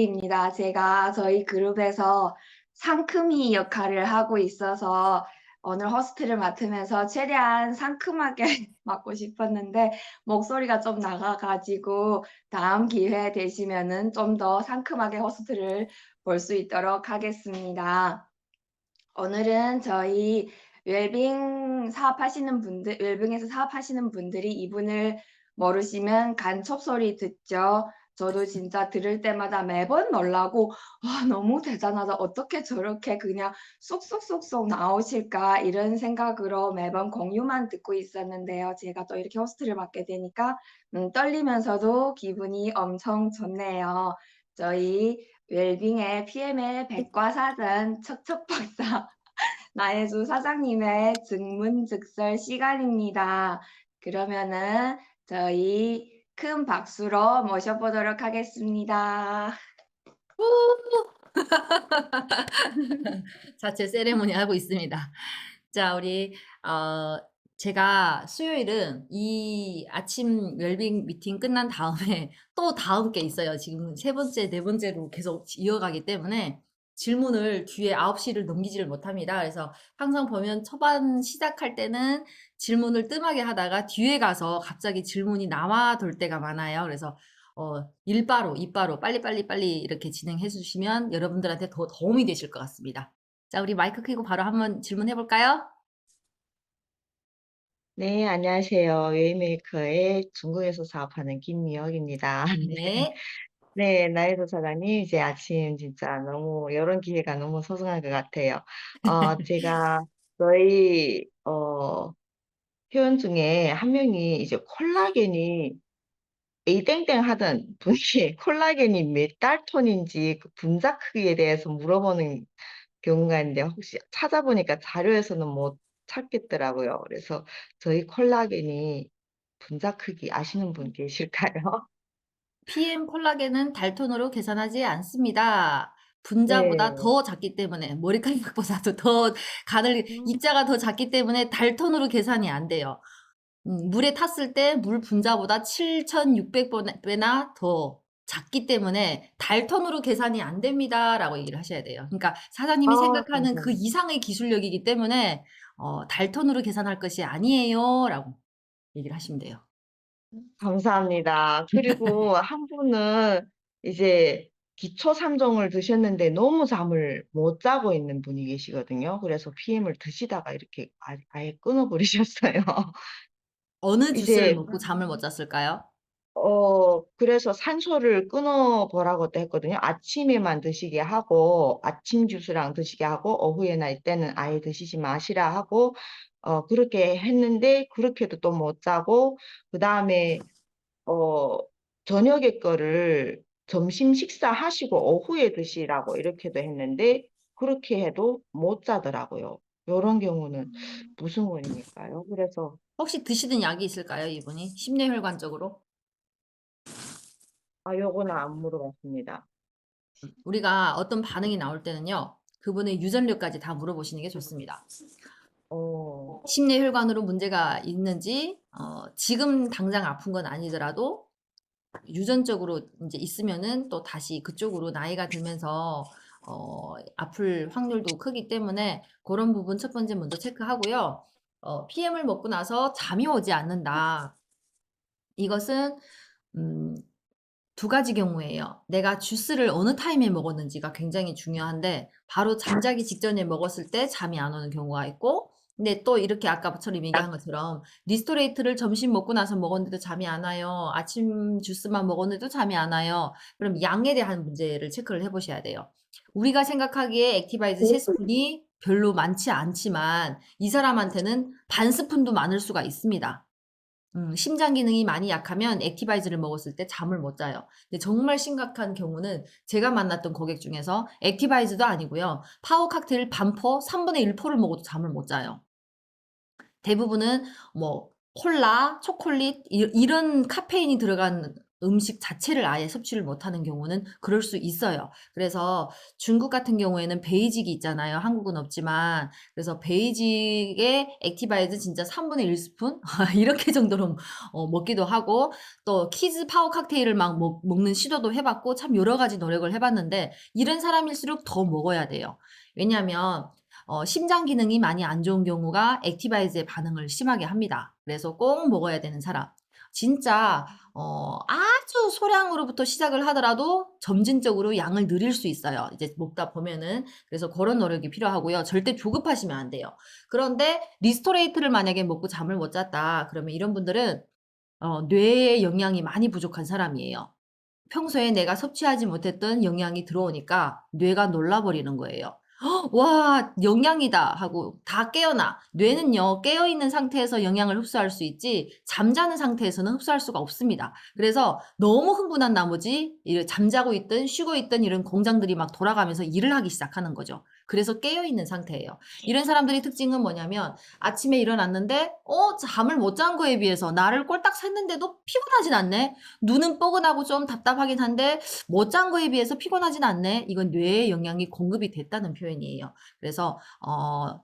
멜리입니다. 제가 저희 그룹에서 상큼이 역할을 하고 있어서 오늘 호스트를 맡으면서 최대한 상큼하게 맡고 싶었는데 목소리가 좀 나가 가지고 다음 기회 되시면은 좀 더 상큼하게 호스트를 볼 수 있도록 하겠습니다. 오늘은 저희 웰빙에서 사업하시는 분들이 이분을 모르시면 간첩 소리 듣죠. 저도 진짜 들을 때마다 매번 놀라고 '와 너무 대단하다. 어떻게 저렇게 그냥 쏙쏙쏙쏙 나오실까.' 이런 생각으로 매번 공유만 듣고 있었는데요. 제가 또 이렇게 호스트를 맡게 되니까 떨리면서도 기분이 엄청 좋네요. 저희 웰빙의 PM의 백과사전 척척박사 나혜주 사장님의 증문즉설 시간입니다. 그러면은 저희 큰 박수로 모셔보도록 하겠습니다. 자체 세레모니 하고 있습니다. 자, 우리 제가 수요일은 이 아침 웰빙 미팅 끝난 다음에 또 다음 게 있어요. 지금 세 번째, 네 번째로 계속 이어가기 때문에 질문을 뒤에 9시를 넘기지를 못합니다. 그래서 항상 보면 초반 시작할 때는 질문을 뜸하게 하다가 뒤에 가서 갑자기 질문이 남아 돌 때가 많아요. 그래서 일바로, 이바로 빨리 이렇게 진행해 주시면 여러분들한테 더 도움이 되실 것 같습니다. 자, 우리 마이크 켜고 바로 한번 질문해 볼까요? 네, 안녕하세요. 웨이메이커의 중국에서 사업하는 김미혁입니다. 네. 네. 네, 나이도 사장님, 이제 아침 진짜 너무, 이런 기회가 너무 소중한 것 같아요. 제가 저희, 회원 중에 한 명이 이제 콜라겐이 A땡땡 하던 분이 콜라겐이 몇 달톤인지 그 분자 크기에 대해서 물어보는 경우가 있는데 혹시 찾아보니까 자료에서는 못 찾겠더라고요. 그래서 저희 콜라겐이 분자 크기 아시는 분 계실까요? PM 콜라겐은 달톤으로 계산하지 않습니다. 분자보다 네. 더 작기 때문에 머리카락보다도 더 음. 입자가 더 작기 때문에 달톤으로 계산이 안 돼요. 물에 탔을 때 물 분자보다 7,600 배나 더 작기 때문에 달톤으로 계산이 안 됩니다라고 얘기를 하셔야 돼요. 그러니까 사장님이 생각하는 그 감사합니다. 이상의 기술력이기 때문에 달톤으로 계산할 것이 아니에요라고 얘기를 하시면 돼요. 감사합니다. 그리고 한 분은 이제 기초 3 종을 드셨는데 너무 잠을 못 자고 있는 분이 계시거든요. 그래서 PM을 드시다가 이렇게 아예 끊어 버리셨어요. 어느 주스를 이제 먹고 잠을 못 잤을까요? 그래서 산소를 끊어 보라고 또 했거든요. 아침에만 드시게 하고 아침 주스랑 드시게 하고 오후에나 이때는 아예 드시지 마시라 하고 그렇게 했는데 그렇게도 또 못 자고 그다음에 어 저녁에 거를 점심 식사하시고 오후에 드시라고 이렇게도 했는데 그렇게 해도 못 자더라고요. 요런 경우는 무슨 원인일까요? 그래서 혹시 드시던 약이 있을까요, 이분이? 심뇌혈관적으로? 요거는 안 물어봤습니다. 우리가 어떤 반응이 나올 때는요. 그분의 유전력까지 다 물어보시는 게 좋습니다. 어. 심뇌혈관으로 문제가 있는지 지금 당장 아픈 건 아니더라도 유전적으로 인제 있으면은 또 다시 그쪽으로 나이가 들면서 아플 확률도 크기 때문에 고런 부분 첫 번째 먼저 체크하고요. PM을 먹고 나서 잠이 오지 않는다. 이것은 음 두 가지 경우예요. 내가 주스를 어느 타임에 먹었는지가 굉장히 중요한데 바로 잠자기 직전에 먹었을 때 잠이 안 오는 경우가 있고 근데 또 이렇게 아까처럼 얘기한 것처럼 리스토레이트를 점심 먹고 나서 먹었는데도 잠이 안 와요. 아침 주스만 먹었는데도 잠이 안 와요. 그럼 양에 대한 문제를 체크를 해 보셔야 돼요. 우리가 생각하기에 액티바이즈 3 스푼이 별로 많지 않지만 이 사람한테는 반 스푼도 많을 수가 있습니다. 심장 기능이 많이 약하면 액티바이즈를 먹었을 때 잠을 못 자요. 근데 정말 심각한 경우는 제가 만났던 고객 중에서 액티바이즈도 아니고요. 파워 칵테일 반포 3분의 1 포를 먹어도 잠을 못 자요. 대부분은 뭐 콜라, 초콜릿 이런 카페인이 들어간 음식 자체를 아예 섭취를 못하는 경우는 그럴 수 있어요. 그래서 중국 같은 경우에는 베이직이 있잖아요. 한국은 없지만. 그래서 베이직에 액티바이즈 진짜 3분의 1스푼? 이렇게 정도로 먹기도 하고, 또 키즈 파워 칵테일을 막 먹는 시도도 해봤고, 참 여러 가지 노력을 해봤는데, 이런 사람일수록 더 먹어야 돼요. 왜냐하면 심장 기능이 많이 안 좋은 경우가 액티바이즈의 반응을 심하게 합니다. 그래서 꼭 먹어야 되는 사람. 진짜 아주 소량으로부터 시작을 하더라도 점진적으로 양을 늘릴 수 있어요. 이제 먹다 보면은. 그래서 그런 노력이 필요하고요. 절대 조급하시면 안 돼요. 그런데 리스토레이트를 만약에 먹고 잠을 못 잤다. 그러면 이런 분들은 뇌에 영양이 많이 부족한 사람이에요. 평소에 내가 섭취하지 못했던 영양이 들어오니까 뇌가 놀라버리는 거예요. 와, 영양이다 하고 다 깨어나. 뇌는요, 깨어있는 상태에서 영양을 흡수할 수 있지, 잠자는 상태에서는 흡수할 수가 없습니다. 그래서 너무 흥분한 나머지, 잠자고 있든 쉬고 있든 이런 공장들이 막 돌아가면서 일을 하기 시작하는 거죠. 그래서 깨어있는 상태예요. 이런 사람들의 특징은 뭐냐면, 아침에 일어났는데, 잠을 못 잔 거에 비해서 나를 꼴딱 샜는데도 피곤하진 않네? 눈은 뻐근하고 좀 답답하긴 한데 못 잔 거에 비해서 피곤하진 않네. 이건 뇌에 영양이 공급이 됐다는 표현이에요. 그래서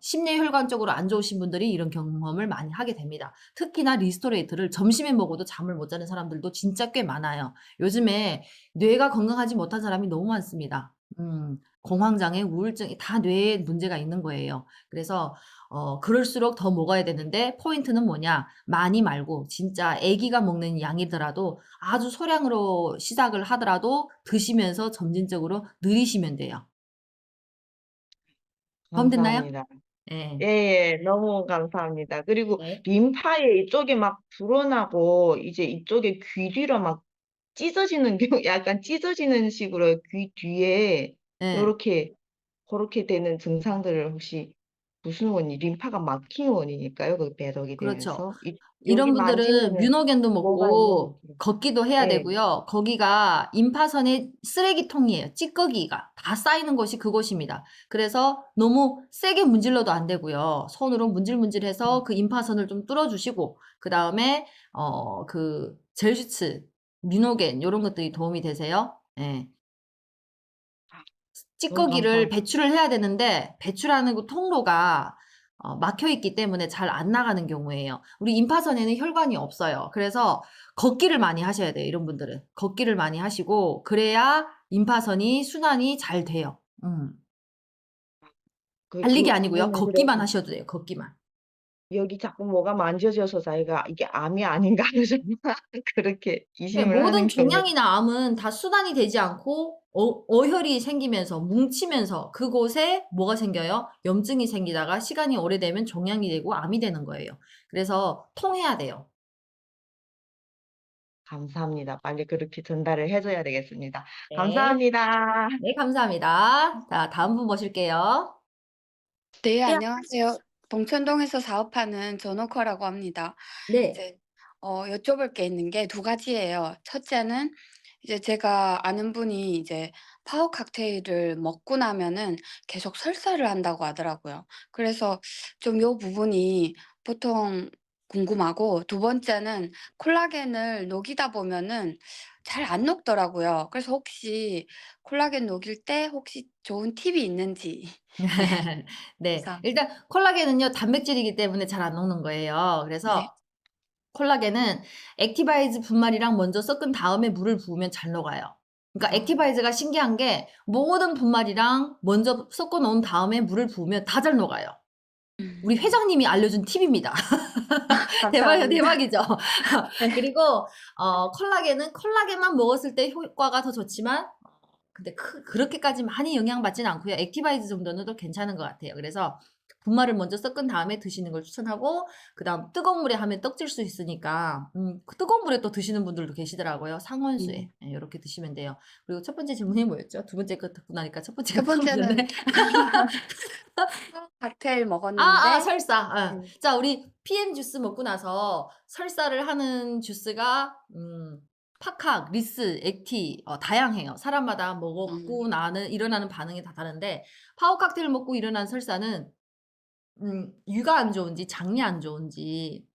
심뇌혈관 쪽으로 안 좋으신 분들이 이런 경험을 많이 하게 됩니다. 특히나 리스토레이트를 점심에 먹어도 잠을 못 자는 사람들도 진짜 꽤 많아요. 요즘에 뇌가 건강하지 못한 사람이 너무 많습니다. 공황장애, 우울증이 다 뇌에 문제가 있는 거예요. 그래서 그럴수록 더 먹어야 되는데 포인트는 뭐냐? 많이 말고 진짜 아기가 먹는 양이더라도 아주 소량으로 시작을 하더라도 드시면서 점진적으로 늘리시면 돼요. 됐나요? 감사합니다. 네. 예, 예, 너무 감사합니다. 그리고 네. 림파에 이쪽에 막 불어나고 이제 이쪽에 귀 뒤로 막 찢어지는 경우, 약간 찢어지는 식으로 귀 뒤에 네. 요렇게 그렇게 되는 증상들을 혹시 무슨 원인, 림파가 막힌 원인일까요? 그 배덕이 그렇죠. 되면서 여기 이런 분들은 만지면은 뮤노겐도 뭐가 있는 먹고 느낌. 걷기도 해야 예, 되고요. 거기가 임파선의 쓰레기통이에요. 찌꺼기가 다 쌓이는 곳이 그곳입니다. 그래서 너무 세게 문질러도 안 되고요. 손으로 문질문질해서 그 임파선을 좀 뚫어주시고 그 다음에 그 젤슈츠, 뮤노겐 이런 것들이 도움이 되세요. 예. 너무 찌꺼기를 감사합니다. 배출을 해야 되는데 배출하는 그 통로가 막혀 있기 때문에 잘 안 나가는 경우에요. 우리 임파선에는 혈관이 없어요. 그래서 걷기를 많이 하셔야 돼요. 이런 분들은 걷기를 많이 하시고 그래야 임파선이 순환이 잘 돼요. 달리기 아니고요. 그거는 그래서 걷기만 하셔도 돼요. 걷기만. 여기 자꾸 뭐가 만져져서 자기가 이게 암이 아닌가 해서 그렇게 네, 의심을 모든 하는 경우. 종양이나 암은 다 순환이 되지 않고 어혈이 생기면서 뭉치면서 그곳에 뭐가 생겨요? 염증이 생기다가 시간이 오래되면 종양이 되고 암이 되는 거예요. 그래서 통해야 돼요. 감사합니다. 빨리 그렇게 전달을 해줘야 되겠습니다. 네. 감사합니다. 네, 감사합니다. 자, 다음 분 모실게요. 네, 안녕하세요. 봉천동에서 사업하는 전호커라고 합니다. 네. 이제 여쭤볼 게 있는 게 두 가지예요. 첫째는 이제 제가 아는 분이 이제 파워 칵테일을 먹고 나면은 계속 설사를 한다고 하더라고요. 그래서 좀 요 부분이 보통 궁금하고, 두 번째는 콜라겐을 녹이다 보면은 잘 안 녹더라고요. 그래서 혹시 콜라겐 녹일 때 혹시 좋은 팁이 있는지. 네. 감사합니다. 일단 콜라겐은요, 단백질이기 때문에 잘 안 녹는 거예요. 네. 그래서 콜라겐은 액티바이즈 분말이랑 먼저 섞은 다음에 물을 부으면 잘 녹아요. 그러니까 액티바이즈가 신기한 게 모든 분말이랑 먼저 섞어 놓은 다음에 물을 부으면 다 잘 녹아요. 우리 회장님이 알려준 팁입니다. 대박이죠, 감사합니다. 대박이죠. 네. 그리고 콜라겐은 콜라겐만 먹었을 때 효과가 더 좋지만 근데 그렇게까지 많이 영향받지는 않고요. 액티바이즈 정도는 또 괜찮은 것 같아요. 그래서 분말을 먼저 섞은 다음에 드시는 걸 추천하고 그다음 뜨거운 물에 하면 떡질 수 있으니까 그 뜨거운 물에 또 드시는 분들도 계시더라고요. 상온수에 이렇게 드시면 돼요. 그리고 첫 번째 질문이 뭐였죠? 두 번째 거 듣고 나니까 첫 번째가 첫 번째는 까먹었네. 칵테일 먹었는데 설사. 음. 자, 우리 PM 주스 먹고 나서 설사를 하는 주스가 파칵, 리스, 액티 다양해요. 사람마다 먹고 일어나는 반응이 다 다른데 파워 칵테일 먹고 일어난 설사는 위가 안 좋은지 장이 안 좋은지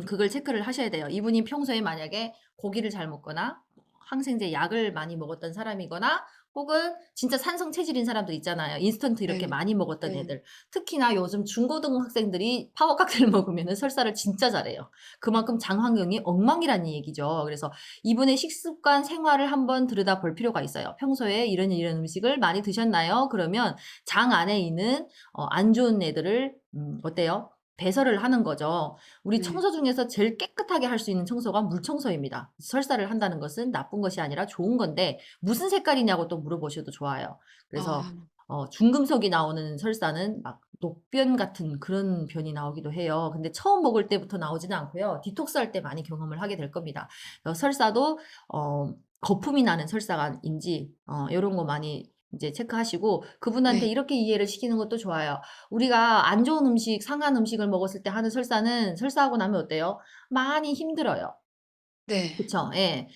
그걸 체크를 하셔야 돼요. 이분이 평소에 만약에 고기를 잘 먹거나 항생제 약을 많이 먹었던 사람이거나 혹은 진짜 산성 체질인 사람들 있잖아요. 인스턴트 이렇게 네. 많이 먹었던 네. 애들. 특히나 요즘 중고등학생들이 파워 칵테일 먹으면은 설사를 진짜 잘해요. 그만큼 장 환경이 엉망이라는 얘기죠. 그래서 이분의 식습관 생활을 한번 들여다볼 필요가 있어요. 평소에 이런 음식을 많이 드셨나요? 그러면 장 안에 있는 안 좋은 애들을 어때요? 배설을 하는 거죠. 우리 네. 청소 중에서 제일 깨끗하게 할 수 있는 청소가 물 청소입니다. 설사를 한다는 것은 나쁜 것이 아니라 좋은 건데 무슨 색깔이냐고 또 물어보셔도 좋아요. 그래서 중금속이 나오는 설사는 막 녹변 같은 그런 변이 나오기도 해요. 근데 처음 먹을 때부터 나오지는 않고요. 디톡스 할 때 많이 경험을 하게 될 겁니다. 설사도 거품이 나는 설사인지 이런 거 많이 이제 체크하시고 그분한테 네. 이렇게 이해를 시키는 것도 좋아요. 우리가 안 좋은 음식, 상한 음식을 먹었을 때 하는 설사는 설사하고 나면 어때요? 많이 힘들어요. 네. 그쵸. 예.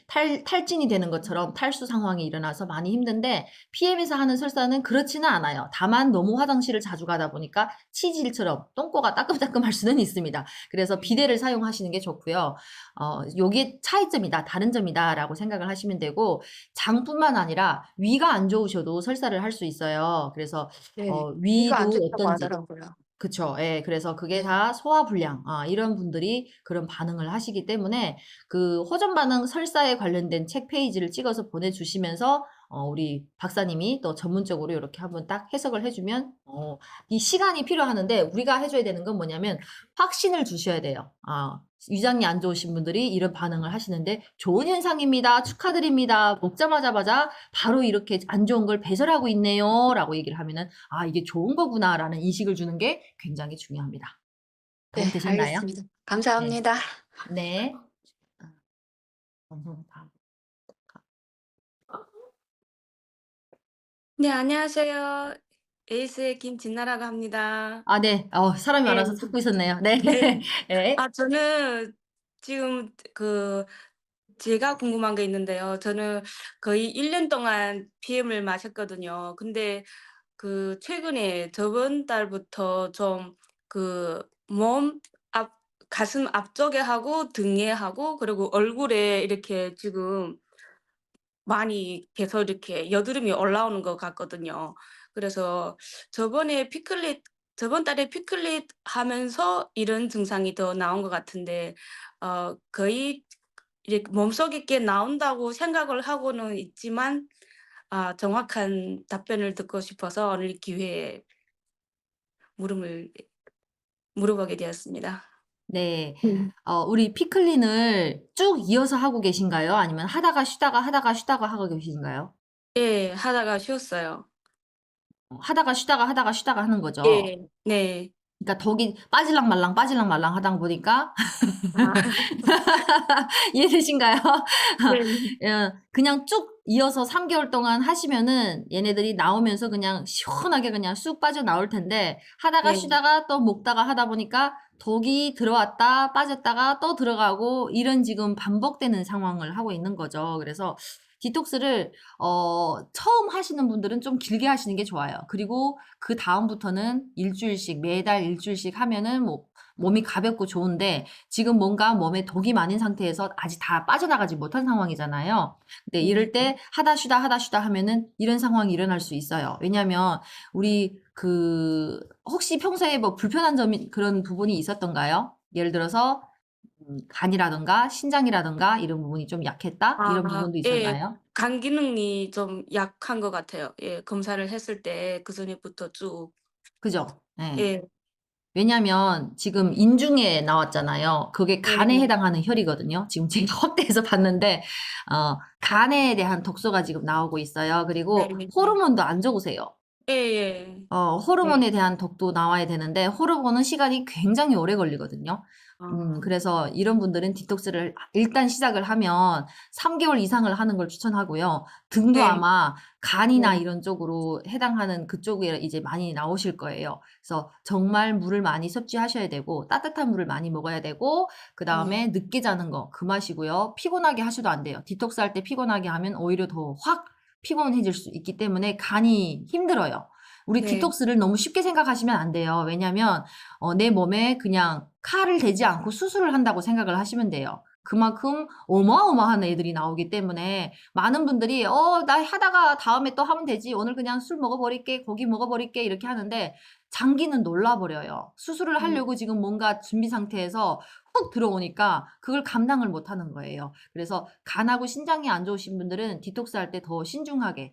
탈진이 되는 것처럼 탈수 상황이 일어나서 많이 힘든데 PM에서 하는 설사는 그렇지는 않아요. 다만 너무 화장실을 자주 가다 보니까 치질처럼 똥꼬가 따끔따끔할 수는 있습니다. 그래서 비데를 사용하시는 게 좋고요. 요게 차이점이다, 다른 점이다라고 생각을 하시면 되고 장뿐만 아니라 위가 안 좋으셔도 설사를 할 수 있어요. 그래서 네. 위가 안 위도 좋다고 어떤지 하더라고요. 그쵸. 예. 그래서 그게 네. 다 소화불량, 이런 분들이 그런 반응을 하시기 때문에 그 호전 반응 설사에 관련된 책 페이지를 찍어서 보내주시면서 우리 박사님이 또 전문적으로 이렇게 한번 딱 해석을 해주면 이 시간이 필요하는데 우리가 해줘야 되는 건 뭐냐면 확신을 주셔야 돼요. 위장이 안 좋으신 분들이 이런 반응을 하시는데 좋은 현상입니다. 축하드립니다. 먹자마자 바로 이렇게 안 좋은 걸 배설하고 있네요. 라고 얘기를 하면은 이게 좋은 거구나라는 인식을 주는 게 굉장히 중요합니다. 네, 도움 되셨나요? 알겠습니다. 네. 감사합니다. 네. 네, 안녕하세요. 에이스의 김진나라고 합니다. 네. 사람이 네. 많아서 찾고 있었네요. 네. 네. 네. 저는 지금 제가 궁금한 게 있는데요. 저는 거의 1년 동안 PM을 마셨거든요. 근데 최근에 저번 달부터 좀 몸 가슴 앞쪽에 하고 등에 하고 그리고 얼굴에 이렇게 지금 많이 계속 이렇게 여드름이 올라오는 것 같거든요. 그래서 저번 달에 피클릿 하면서 이런 증상이 더 나온 것 같은데 거의 이렇게 몸속에 게 나온다고 생각을 하고는 있지만 정확한 답변을 듣고 싶어서 오늘 기회에 물음을 물어보게 되었습니다. 네. 우리 피클린을 쭉 이어서 하고 계신가요? 아니면 하다가 쉬다가 하고 계신가요? 예. 하다가 쉬었어요. 하다가 쉬다가 하는 거죠. 예. 네. 그러니까 덕이 빠질랑 말랑 하다 보니까 아 이해되신가요? 네. 그냥 쭉 이어서 3개월 동안 하시면은 얘네들이 나오면서 그냥 시원하게 그냥 쑥 빠져나올 텐데 하다가 네. 쉬다가 또 먹다가 하다 보니까 독이 들어왔다 빠졌다가 또 들어가고 이런 지금 반복되는 상황을 하고 있는 거죠. 그래서 디톡스를 처음 하시는 분들은 좀 길게 하시는 게 좋아요. 그리고 그 다음부터는 일주일씩 매달 일주일씩 하면은 몸이 가볍고 좋은데 지금 뭔가 몸에 독이 많은 상태에서 아직 다 빠져나가지 못한 상황이잖아요. 근데 이럴 때 하다 쉬다 하면은 이런 상황이 일어날 수 있어요. 왜냐면 우리 혹시 평소에 뭐 불편한 점이 그런 부분이 있었던가요? 예를 들어서 간이라든가 신장이라든가 이런 부분이 좀 약했다? 이런 부분도 예. 있었나요? 간 기능이 좀 약한 것 같아요. 예. 검사를 했을 때 그전에부터 쭉. 그죠? 예. 예. 왜냐면 지금 인중에 나왔잖아요. 그게 간에 네. 해당하는 혈이거든요. 지금 제가 확대해서 봤는데 간에 대한 독소가 지금 나오고 있어요. 그리고 네. 호르몬도 안 좋으세요. 예예. 호르몬에 네. 대한 독도 나와야 되는데 호르몬은 시간이 굉장히 오래 걸리거든요. 그래서 이런 분들은 디톡스를 일단 시작을 하면 3개월 이상을 하는 걸 추천하고요. 등도 네. 아마 간이나 네. 이런 쪽으로 해당하는 그쪽에 이제 많이 나오실 거예요. 그래서 정말 물을 많이 섭취하셔야 되고 따뜻한 물을 많이 먹어야 되고 그다음에 늦게 자는 거 금하시고요. 피곤하게 하셔도 안 돼요. 디톡스 할 때 피곤하게 하면 오히려 더 확 피곤해질 수 있기 때문에 간이 힘들어요. 우리 네. 디톡스를 너무 쉽게 생각하시면 안 돼요. 왜냐면 내 몸에 그냥 칼을 대지 않고 수술을 한다고 생각을 하시면 돼요. 그만큼 어마어마한 애들이 나오기 때문에 많은 분들이 나 하다가 다음에 또 하면 되지. 오늘 그냥 술 먹어버릴게. 고기 먹어버릴게. 이렇게 하는데 장기는 놀라버려요. 수술을 음. 하려고 지금 뭔가 준비 상태에서 훅 들어오니까 그걸 감당을 못 하는 거예요. 그래서 간하고 신장이 안 좋으신 분들은 디톡스 할 때 더 신중하게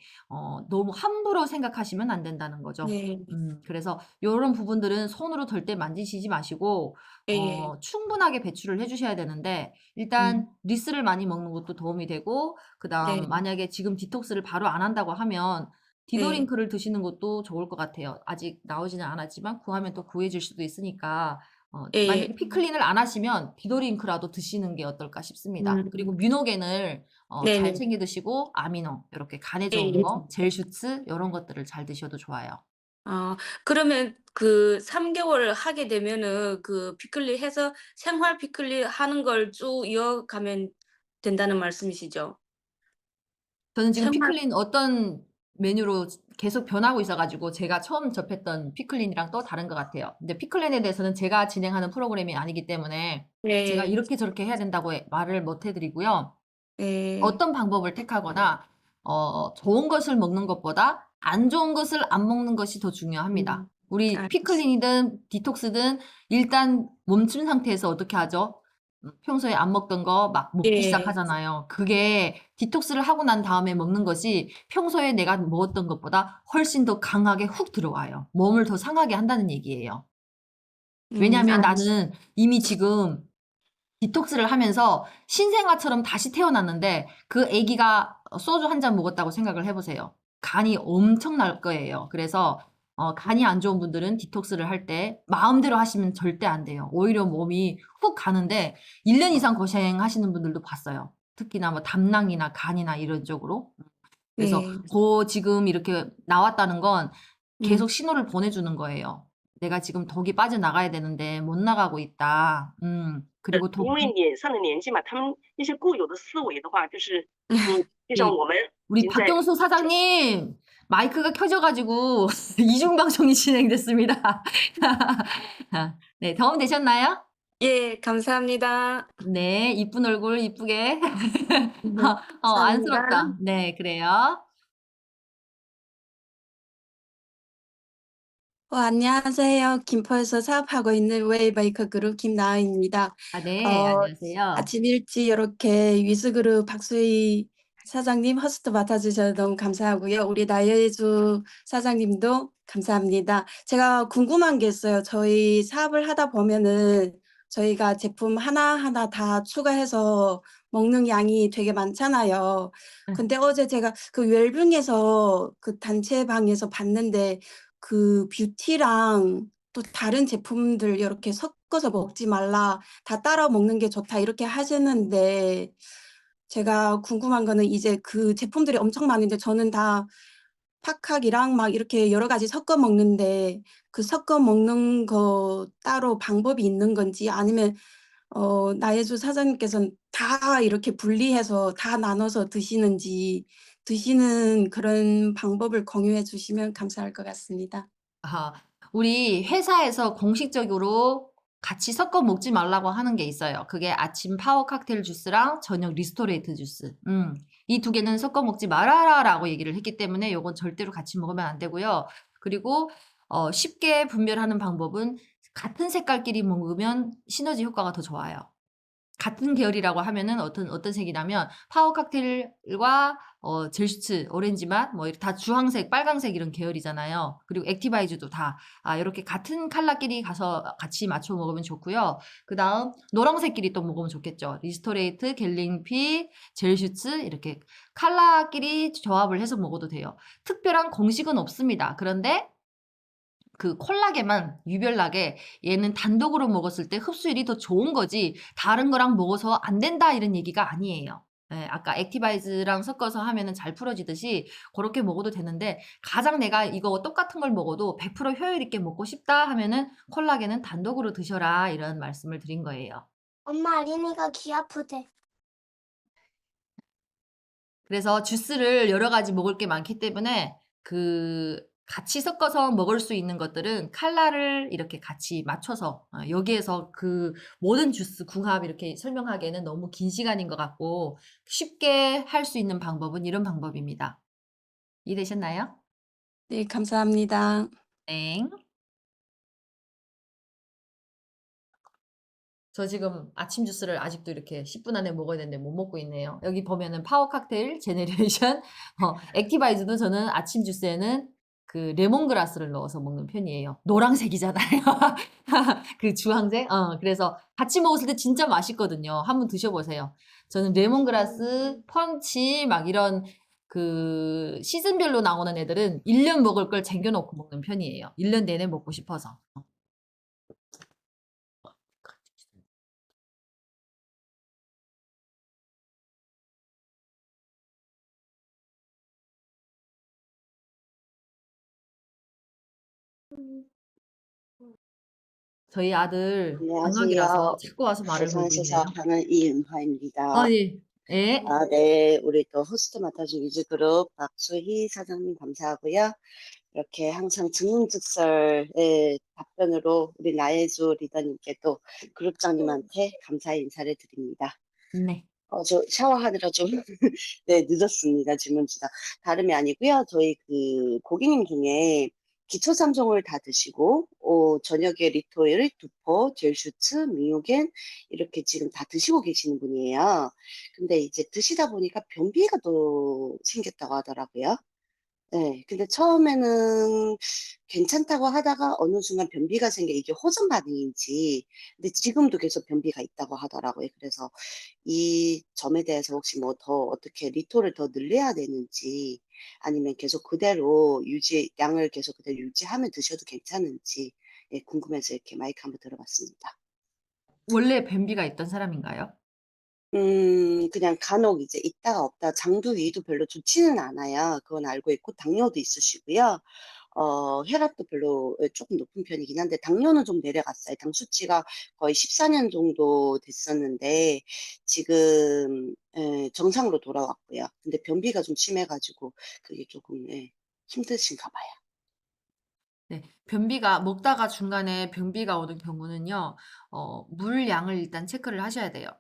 너무 함부로 생각하시면 안 된다는 거죠. 네. 그래서 요런 부분들은 손으로 절대 만지시지 마시고 예. 충분하게 배출을 해 주셔야 되는데 일단 리스를 많이 먹는 것도 도움이 되고 네. 그다음 만약에 지금 디톡스를 바로 안 한다고 하면 네. 디도링크를 드시는 것도 좋을 것 같아요. 아직 나오지는 않았지만 구하면 또 구해질 수도 있으니까 예. 만약에 피클린을 안 하시면 디도링크라도 드시는 게 어떨까 싶습니다. 그리고 뮤노겐을 잘 네네. 챙겨 드시고 아미노 이렇게 간에 예. 좋은 거, 젤슈츠 이런 것들을 잘 드셔도 좋아요. 그러면 그 3개월 하게 되면은 그 피클리 해서 생활 피클리 하는 걸 쭉 이어가면 된다는 말씀이시죠? 저는 지금 생활 피클린 어떤 메뉴로 계속 변하고 있어 가지고 제가 처음 접했던 피클린이랑 또 다른 것 같아요. 근데 피클린에 대해서는 제가 진행하는 프로그램이 아니기 때문에 제가 예. 이렇게 저렇게 해야 된다고 말을 못 해 드리고요. 예. 어떤 방법을 택하거나 좋은 것을 먹는 것보다 안 좋은 것을 안 먹는 것이 더 중요합니다. 우리 알겠습니다. 피클린이든 디톡스든 일단 멈춘 상태에서 어떻게 하죠? 평소에 안 먹던 거 막 먹기 예. 시작하잖아요. 그게 디톡스를 하고 난 다음에 먹는 것이 평소에 내가 먹었던 것보다 훨씬 더 강하게 훅 들어와요. 몸을 더 상하게 한다는 얘기예요. 왜냐하면 알겠습니다. 나는 이미 지금 디톡스를 하면서 신생아처럼 다시 태어났는데 그 아기가 소주 한 잔 먹었다고 생각을 해 보세요. 간이 엄청날 거예요. 그래서 간이 안 좋은 분들은 디톡스를 할 때 마음대로 하시면 절대 안 돼요. 오히려 몸이 훅 가는데 1년 이상 고생하시는 분들도 봤어요. 특히나 뭐 담낭이나 간이나 이런 쪽으로. 그래서 네. 지금 이렇게 나왔다는 건 계속 음. 신호를 보내주는 거예요. 내가 지금 독이 빠져나가야 되는데 못 나가고 있다. 그리고 因为脸上的年纪嘛，他们那些固有的思维的话，就像我们 우리 已经在 박경수 사장님 마이크가 켜져가지고 이중방송이 진행됐습니다. 네, 도움 되셨나요? 예, 감사합니다. 네, 이쁜 얼굴 이쁘게. 감사합니다. 안쓰럽다. 네, 그래요. 안녕하세요. 김포에서 사업하고 있는 웨이메이커 그룹 김나은입니다. 네, 어, 안녕하세요. 아침 일찍 이렇게 위스그룹 박수희 사장님 호스트 맡아주셔서 너무 감사하고요. 우리 나예주 사장님도 감사합니다. 제가 궁금한 게 있어요. 저희 사업을 하다 보면은 저희가 제품 하나하나 다 추가해서 먹는 양이 되게 많잖아요. 근데 어제 제가 그 웰빙에서 그 단체방에서 봤는데 그 뷰티랑 또 다른 제품들 이렇게 섞어서 먹지 말라, 다 따라 먹는 게 좋다 이렇게 하시는데 제가 궁금한 거는 이제 그 제품들이 엄청 많은데 저는 다 팍팍이랑 막 이렇게 여러 가지 섞어 먹는데 그 섞어 먹는 거 따로 방법이 있는 건지 아니면 나예주 사장님께서는 다 이렇게 분리해서 다 나눠서 드시는지 드시는 그런 방법을 공유해 주시면 감사할 것 같습니다. 우리 회사에서 공식적으로 같이 섞어 먹지 말라고 하는 게 있어요. 그게 아침 파워 칵테일 주스랑 저녁 리스토레이트 주스. 이 두 개는 섞어 먹지 말아라라고 얘기를 했기 때문에 요건 절대로 같이 먹으면 안 되고요. 그리고 쉽게 분별하는 방법은 같은 색깔끼리 먹으면 시너지 효과가 더 좋아요. 같은 계열이라고 하면은 어떤 색이냐면 파워 칵테일과 젤슈츠 오렌지 맛 뭐 다 주황색, 빨강색 이런 계열이잖아요. 그리고 액티바이즈도 다 이렇게 같은 컬러끼리 가서 같이 맞춰 먹으면 좋고요. 그다음 노란색끼리 또 먹으면 좋겠죠. 리스토레이트, 갤링피, 젤슈츠 이렇게 컬러끼리 조합을 해서 먹어도 돼요. 특별한 공식은 없습니다. 그런데 그 콜라겐만 유별나게 얘는 단독으로 먹었을 때 흡수율이 더 좋은 거지 다른 거랑 먹어서 안 된다 이런 얘기가 아니에요. 예, 아까 액티바이즈랑 섞어서 하면은 잘 풀어지듯이 그렇게 먹어도 되는데 가장 내가 이거 똑같은 걸 먹어도 100% 효율 있게 먹고 싶다 하면은 콜라겐은 단독으로 드셔라 이런 말씀을 드린 거예요. 엄마, 아린이가 귀 아프대. 그래서 주스를 여러 가지 먹을 게 많기 때문에 그 같이 섞어서 먹을 수 있는 것들은 칼라를 이렇게 같이 맞춰서 여기에서 그 모든 주스 궁합 이렇게 설명하기에는 너무 긴 시간인 것 같고 쉽게 할 수 있는 방법은 이런 방법입니다. 이해되셨나요? 네, 감사합니다. 땡. 저 지금 아침 주스를 아직도 이렇게 10분 안에 먹어야 되는데 못 먹고 있네요. 여기 보면은 파워 칵테일, 제네레이션, 액티바이즈도 저는 아침 주스에는 그 레몬그라스를 넣어서 먹는 편이에요. 노란색이잖아요. 그 주황색. 그래서 같이 먹었을 때 진짜 맛있거든요. 한번 드셔보세요. 저는 레몬그라스, 펀치 막 이런 그 시즌별로 나오는 애들은 1년 먹을 걸 쟁여놓고 먹는 편이에요. 1년 내내 먹고 싶어서. 저희 아들 방학이라서 안녕하세요. 자꾸 와서 말을 걸고 부산에서 있네요. 사는 이은화입니다. 예. 예. 네, 우리 또 호스트 맡아준 위즈그룹 박수희 사장님 감사하고요. 이렇게 항상 증명즉설의 답변으로 우리 나혜주 리더님께 또 그룹장님한테 감사의 인사를 드립니다. 네. 저 샤워하느라 좀 네, 늦었습니다. 질문지가. 다름이 아니고요. 저희 그 고객님 중에 기초 3종을 다 드시고 저녁에 리토일, 두포, 젤슈츠, 미오겐 이렇게 지금 다 드시고 계시는 분이에요. 근데 이제 드시다 보니까 변비가 또 생겼다고 하더라고요. 네, 근데 처음에는 괜찮다고 하다가 어느 순간 변비가 생겨 이게 호전 반응인지, 근데 지금도 계속 변비가 있다고 하더라고요. 그래서 이 점에 대해서 혹시 뭐 더 어떻게 리토를 더 늘려야 되는지, 아니면 계속 그대로 양을 계속 그대로 유지하면 드셔도 괜찮은지, 예, 궁금해서 이렇게 마이크 한번 들어봤습니다. 원래 변비가 있던 사람인가요? 그냥 간혹 이제 있다가 없다, 장도 위도 별로 좋지는 않아요. 그건 알고 있고, 당뇨도 있으시고요. 혈압도 별로 조금 높은 편이긴 한데, 당뇨는 좀 내려갔어요. 당 수치가 거의 14년 정도 됐었는데, 지금, 정상으로 돌아왔고요. 근데 변비가 좀 심해가지고, 그게 조금, 힘드신가 봐요. 네. 변비가 먹다가 중간에 변비가 오는 경우는요. 물 양을 일단 체크를 하셔야 돼요.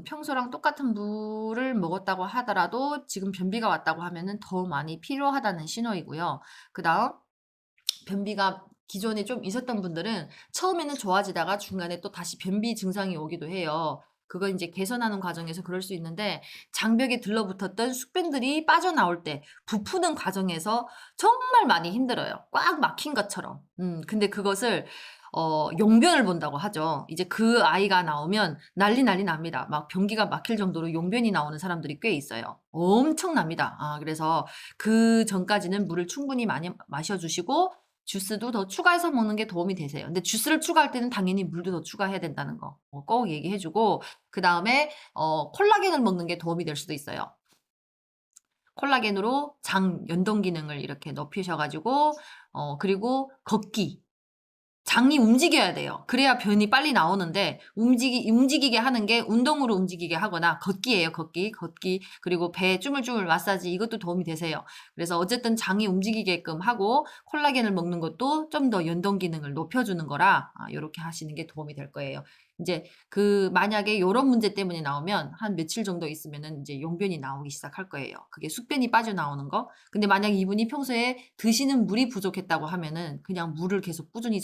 평소랑 똑같은 물을 먹었다고 하더라도 지금 변비가 왔다고 하면은 더 많이 필요하다는 신호이고요. 그다음 변비가 기존에 좀 있었던 분들은 처음에는 좋아지다가 중간에 또 다시 변비 증상이 오기도 해요. 그거 이제 개선하는 과정에서 그럴 수 있는데 장벽에 들러붙었던 숙변들이 빠져나올 때 부푸는 과정에서 정말 많이 힘들어요. 꽉 막힌 것처럼. 근데 그것을 용변을 본다고 하죠. 이제 그 아이가 나오면 난리 납니다. 막 변기가 막힐 정도로 용변이 나오는 사람들이 꽤 있어요. 엄청납니다. 그래서 그 전까지는 물을 충분히 많이 마셔주시고 주스도 더 추가해서 먹는 게 도움이 되세요. 근데 주스를 추가할 때는 당연히 물도 더 추가해야 된다는 거 꼭 얘기해주고, 그 다음에 콜라겐을 먹는 게 도움이 될 수도 있어요. 콜라겐으로 장 연동 기능을 이렇게 높이셔가지고 그리고 걷기. 장이 움직여야 돼요. 그래야 변이 빨리 나오는데 움직이게 하는 게 운동으로 움직이게 하거나 걷기예요. 걷기. 그리고 배 쭈물쭈물 마사지 이것도 도움이 되세요. 그래서 어쨌든 장이 움직이게끔 하고 콜라겐을 먹는 것도 좀 더 연동 기능을 높여주는 거라 이렇게 하시는 게 도움이 될 거예요. 이제 그 만약에 이런 문제 때문에 나오면 한 며칠 정도 있으면은 이제 용변이 나오기 시작할 거예요. 그게 숙변이 빠져나오는 거. 근데 만약 이분이 평소에 드시는 물이 부족했다고 하면은 그냥 물을 계속 꾸준히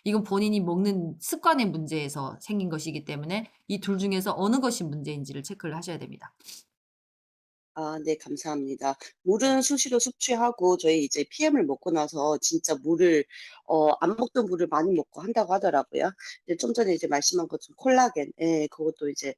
이건 본인이 먹는 습관의 문제에서 생긴 것이기 때문에 이 둘 중에서 어느 것이 문제인지를 체크를 하셔야 됩니다. 네, 감사합니다. 물은 수시로 섭취하고, 저희 이제 PM을 먹고 나서 진짜 물을, 안 먹던 물을 많이 먹고 한다고 하더라고요. 근데 좀 전에 이제 말씀한 것처럼 콜라겐, 그것도 이제,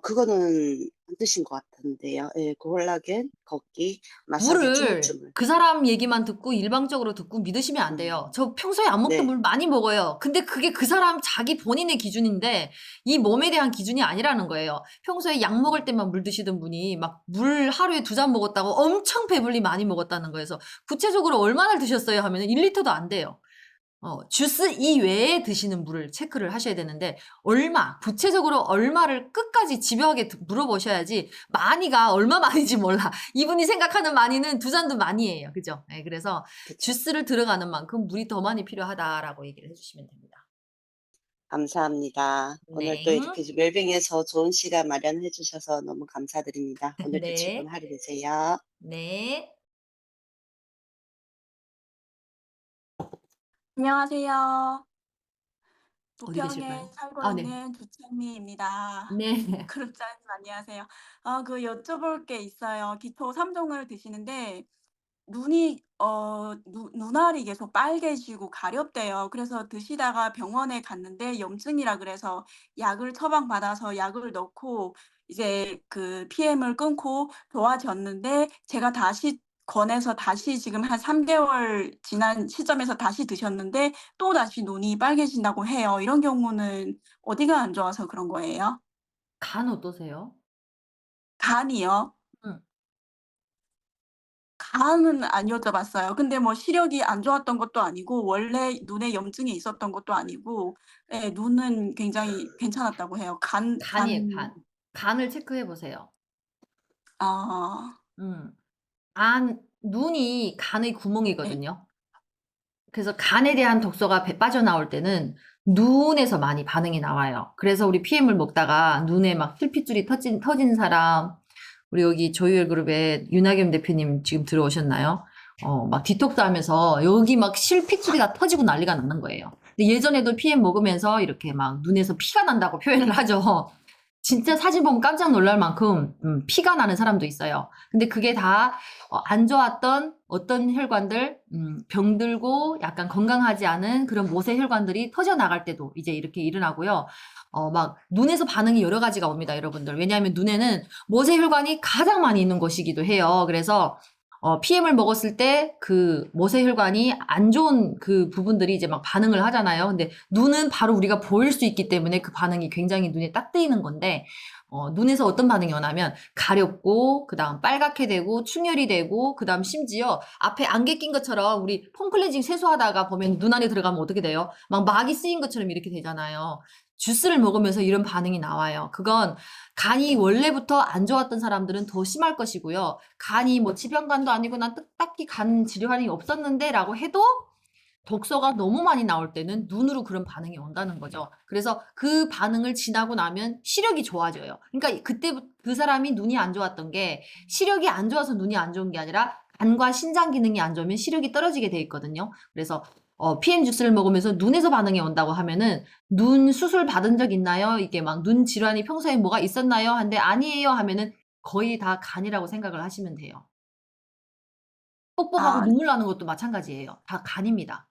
그거는 안 드신 것 같은데요. 콜라겐, 걷기, 마사지, 물을 쭈물쭈물. 그 사람 얘기만 듣고 일방적으로 듣고 믿으시면 안 돼요. 저 평소에 안 먹던 네. 물 많이 먹어요. 근데 그게 그 사람 자기 본인의 기준인데 이 몸에 대한 기준이 아니라는 거예요. 평소에 약 먹을 때만 물 드시던 분이 막 물 하루에 2잔 먹었다고 엄청 배불리 많이 먹었다는 거예요. 그래서 구체적으로 얼마나 드셨어요 하면 1리터도 안 돼요. 주스 이외에 드시는 물을 체크를 하셔야 되는데 구체적으로 얼마를 끝까지 집요하게 물어보셔야지 많이가 얼마 많이인지 몰라. 이분이 생각하는 많이는 2잔도 많이에요. 그죠? 네, 그래서 그쵸. 주스를 들어가는 만큼 물이 더 많이 필요하다라고 얘기를 해주시면 됩니다. 감사합니다. 오늘 또 네. 이렇게 웰빙에서 좋은 시간 마련해 주셔서 너무 감사드립니다. 오늘도 네. 즐거운 하루 되세요. 네. 안녕하세요. 어디 부평에 계실까요? 살고 아, 네. 있는 두찬미입니다. 네. 그룹장님 안녕하세요. 여쭤볼 게 있어요. 기토 3종을 드시는데 눈알이 계속 빨개지고 가렵대요. 그래서 드시다가 병원에 갔는데 염증이라 그래서 약을 처방받아서 약을 넣고 이제 그 PM을 끊고 좋아졌는데 제가 다시 권해서 다시 지금 한 3개월 지난 시점에서 다시 드셨는데 또다시 눈이 빨개진다고 해요. 이런 경우는 어디가 안 좋아서 그런 거예요? 간 어떠세요? 간이요? 응. 간은 안 여쭤봤어요. 근데 뭐 시력이 안 좋았던 것도 아니고 원래 눈에 염증이 있었던 것도 아니고 예 눈은 굉장히 괜찮았다고 해요. 간이에요, 간. 간을 체크해 보세요. 아. 눈이 간의 네. 구멍이거든요. 그래서 간에 대한 독소가 빠져나올 때는 눈에서 많이 반응이 나와요. 그래서 우리 PM을 먹다가 눈에 막 실핏줄이 터진 사람, 우리 여기 조유열 그룹에 윤하겸 대표님 지금 들어오셨나요? 막 디톡스 하면서 여기 막 실핏줄이 다 터지고 난리가 나는 거예요. 근데 예전에도 PM 먹으면서 이렇게 막 눈에서 피가 난다고 표현을 하죠. 진짜 사진 보면 깜짝 놀랄 만큼 피가 나는 사람도 있어요. 근데 그게 다 안 좋았던 어떤 혈관들, 병들고 약간 건강하지 않은 그런 모세 혈관들이 터져나갈 때도 이제 이렇게 일어나고요. 막 눈에서 반응이 여러 가지가 옵니다, 여러분들. 왜냐하면 눈에는 모세 혈관이 가장 많이 있는 곳이기도 해요. 그래서 PM을 먹었을 때 그 모세 혈관이 안 좋은 그 부분들이 이제 막 반응을 하잖아요. 근데 눈은 바로 우리가 보일 수 있기 때문에 그 반응이 굉장히 눈에 딱 뜨이는 건데, 눈에서 어떤 반응이 오냐면 가렵고, 그 다음 빨갛게 되고, 충혈이 되고, 그 다음 심지어 앞에 안개 낀 것처럼 우리 폼클렌징 세수하다가 보면 눈 안에 들어가면 어떻게 돼요? 막 막이 쓰인 것처럼 이렇게 되잖아요. 주스를 먹으면서 이런 반응이 나와요. 그건 간이 원래부터 안 좋았던 사람들은 더 심할 것이고요. 간이 뭐 지병간도 아니고 난 딱히 간 질환이 없었는데 라고 해도 독소가 너무 많이 나올 때는 눈으로 그런 반응이 온다는 거죠. 그래서 그 반응을 지나고 나면 시력이 좋아져요. 그러니까 그때 그 사람이 눈이 안 좋았던 게 시력이 안 좋아서 눈이 안 좋은 게 아니라 간과 신장 기능이 안 좋으면 시력이 떨어지게 돼 있거든요. 그래서 PM 주스를 먹으면서 눈에서 반응이 온다고 하면은 눈 수술 받은 적 있나요? 이게 막 눈 질환이 평소에 뭐가 있었나요? 한데 아니에요 하면은 거의 다 간이라고 생각을 하시면 돼요. 뻑뻑하고 아 눈물 나는 것도 마찬가지예요. 다 간입니다.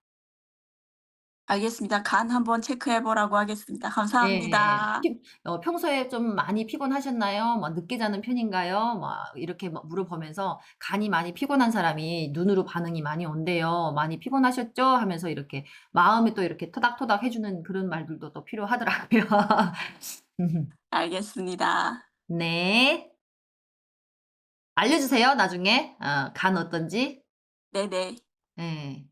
알겠습니다. 간 한번 체크해 보라고 하겠습니다. 예. 감사합니다. 평소에 좀 많이 피곤하셨나요? 뭐 늦게 자는 편인가요? 막 이렇게 막 물어보면서 간이 많이 피곤한 사람이 눈으로 반응이 많이 온대요. 많이 피곤하셨죠? 하면서 이렇게 마음에 또 이렇게 토닥토닥 해주는 그런 말들도 또 필요하더라고요. 알겠습니다. 네. 알려주세요, 나중에. 간 어떤지. 네네. 예.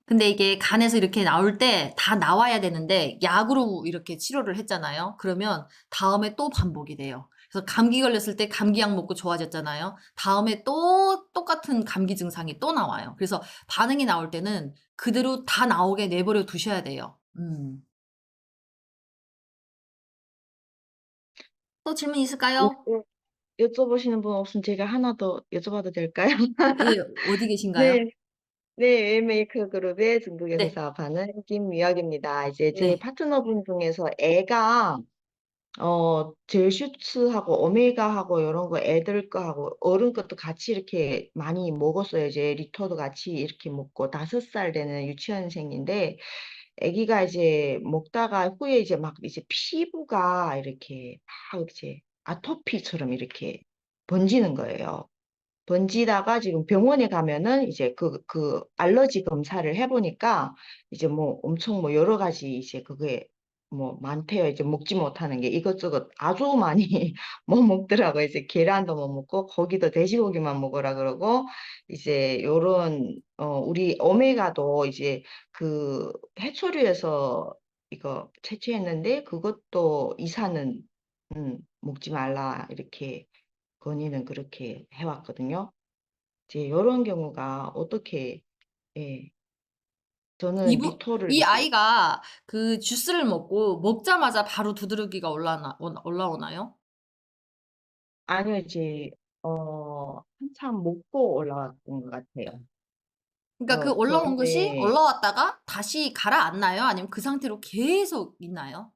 근데 이게 간에서 이렇게 나올 때 다 나와야 되는데 약으로 이렇게 치료를 했잖아요. 그러면 다음에 또 반복이 돼요. 그래서 감기 걸렸을 때 감기약 먹고 좋아졌잖아요. 다음에 또 똑같은 감기 증상이 또 나와요. 그래서 반응이 나올 때는 그대로 다 나오게 내버려 두셔야 돼요. 또 질문 있을까요? 여쭤보시는 분 없으면 제가 하나 더 여쭤봐도 될까요? 예, 어디 계신가요? 네, 네, 웨이메이크 그룹의 중국에서 네. 사업하는 김미혁입니다. 이제 제 네. 파트너분 중에서 애가 젤슈츠하고 오메가하고 이런 거 애들 거하고 어른 것도 같이 이렇게 많이 먹었어요. 이제 리터도 같이 이렇게 먹고 5살 되는 유치원생인데 아기가 이제 먹다가 후에 이제 막 이제 피부가 이렇게 막 이제 아토피처럼 이렇게 번지는 거예요. 번지다가 지금 병원에 가면은 이제 그 알러지 검사를 해보니까 이제 뭐 엄청 뭐 여러 가지 이제 그게 뭐 많대요. 이제 먹지 못하는 게 이것저것 아주 많이 못 먹더라고요. 이제 계란도 못 먹고 고기도 돼지고기만 먹으라 그러고 이제 요런 우리 오메가도 이제 그 해초류에서 이거 채취했는데 그것도 이사는 먹지 말라 이렇게 건의는 그렇게 해왔거든요. 이제 요런 경우가 어떻게 예 저는 리토를 이 이제 아이가 그 주스를 먹고 먹자마자 바로 두드러기가 올라오나요? 아니요, 이제, 한참 먹고 올라왔던 것 같아요. 그러니까 그 올라온 것이 그런데, 올라왔다가 다시 가라앉나요? 아니면 그 상태로 계속 있나요?